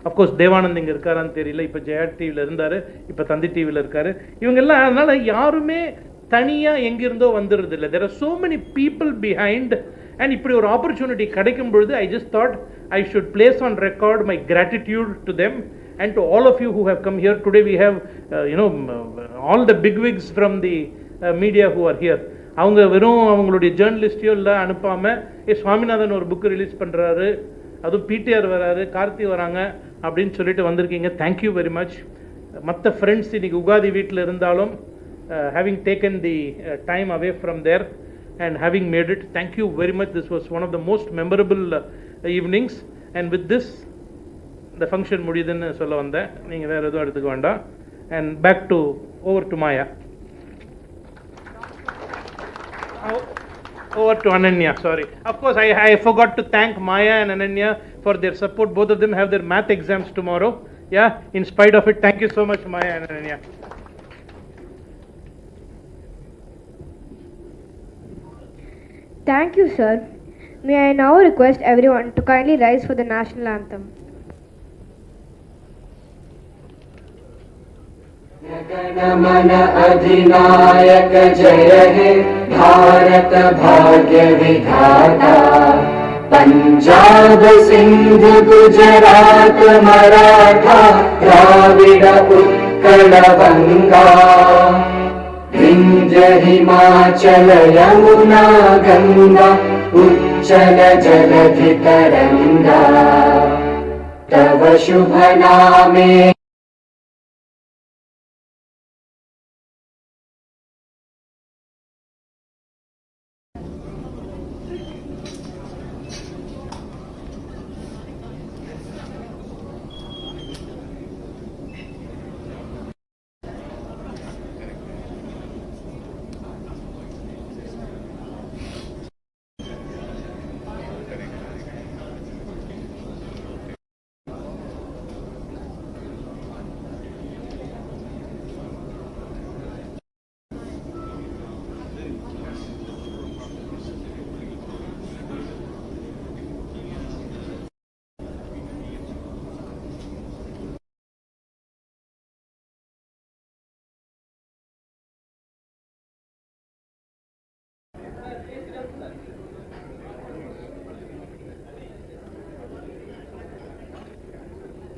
அஃப்கோர்ஸ் தேவானந்த் இங்கே இருக்காரான்னு தெரியல, இப்போ ஜெயா டிவியில் இருந்தார், இப்போ தந்தி டிவியில் இருக்கார். இவங்கெல்லாம் அதனால் யாருமே தனியாக எங்கிருந்தோ வந்துடுறது இல்லை. There are so many people behind. And இப்படி ஒரு ஆப்பர்ச்சுனிட்டி கிடைக்கும் பொழுது ஐ just thought I should place on record my gratitude to them and to all of you who have come here today. We have all the bigwigs from the media who are here. அவங்க வெறும் அவங்களுடைய ஜேர்னலிஸ்டையோ இல்லை அனுப்பாமல் சுவாமிநாதன் ஒரு book release பண்ணுறாரு, அதுவும் PTR வராரு, கார்த்தி வராங்க அப்படின்னு சொல்லிட்டு வந்திருக்கீங்க. Thank you very much. மற்ற ஃப்ரெண்ட்ஸ் இன்னைக்கு உகாதி வீட்டில் இருந்தாலும் having taken the time away from there and having made it, thank you very much. This was one of the most memorable evenings. And with this the function முடியுதுன்னு சொல்ல வந்தேன். நீங்கள் வேறு எதுவும் எடுத்துக்க வேண்டாம். And back to over to Maya. Over to Ananya, sorry. Of course, I forgot to thank Maya and Ananya for their support. Both of them have their math exams tomorrow. Yeah, in spite of it, thank you so much, Maya and Ananya. Thank you, sir. May I now request everyone to kindly rise for the national anthem. गणमन अधिनायक जय हे भारत भाग्य विधाता, पंजाब सिंध गुजरात मराठा द्राविड उत्कल बंगा, विंध्य हिमाचल यमुना गंगा उच्चल जलधि तरंगा, तव शुभ नामे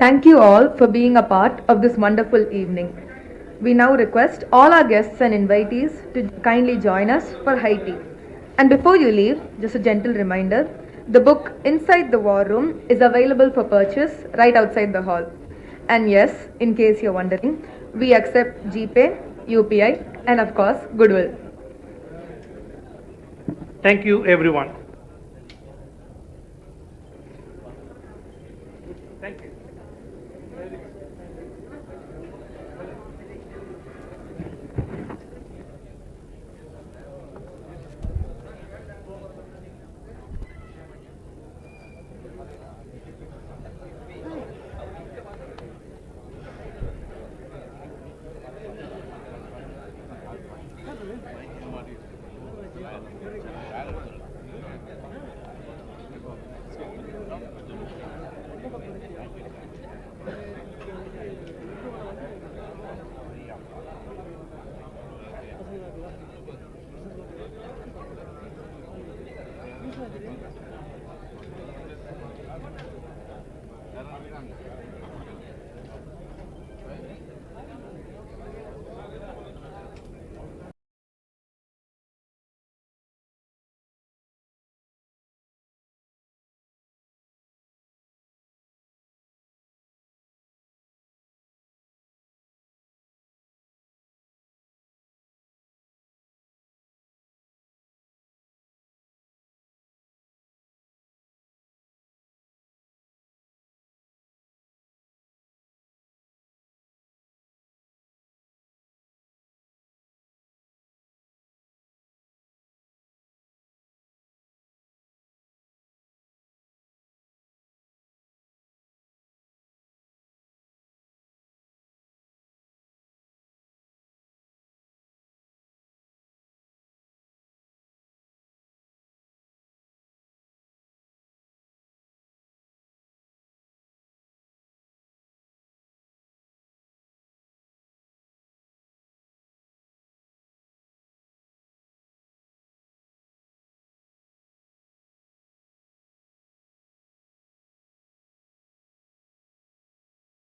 Thank you all for being a part of this wonderful evening. We now request all our guests and invitees to kindly join us for high tea. And before you leave, just a gentle reminder, the book Inside the War Room is available for purchase right outside the hall. And yes, in case you're wondering, we accept GPay, UPI, and of course, Goodwill. Thank you, everyone. Thank you.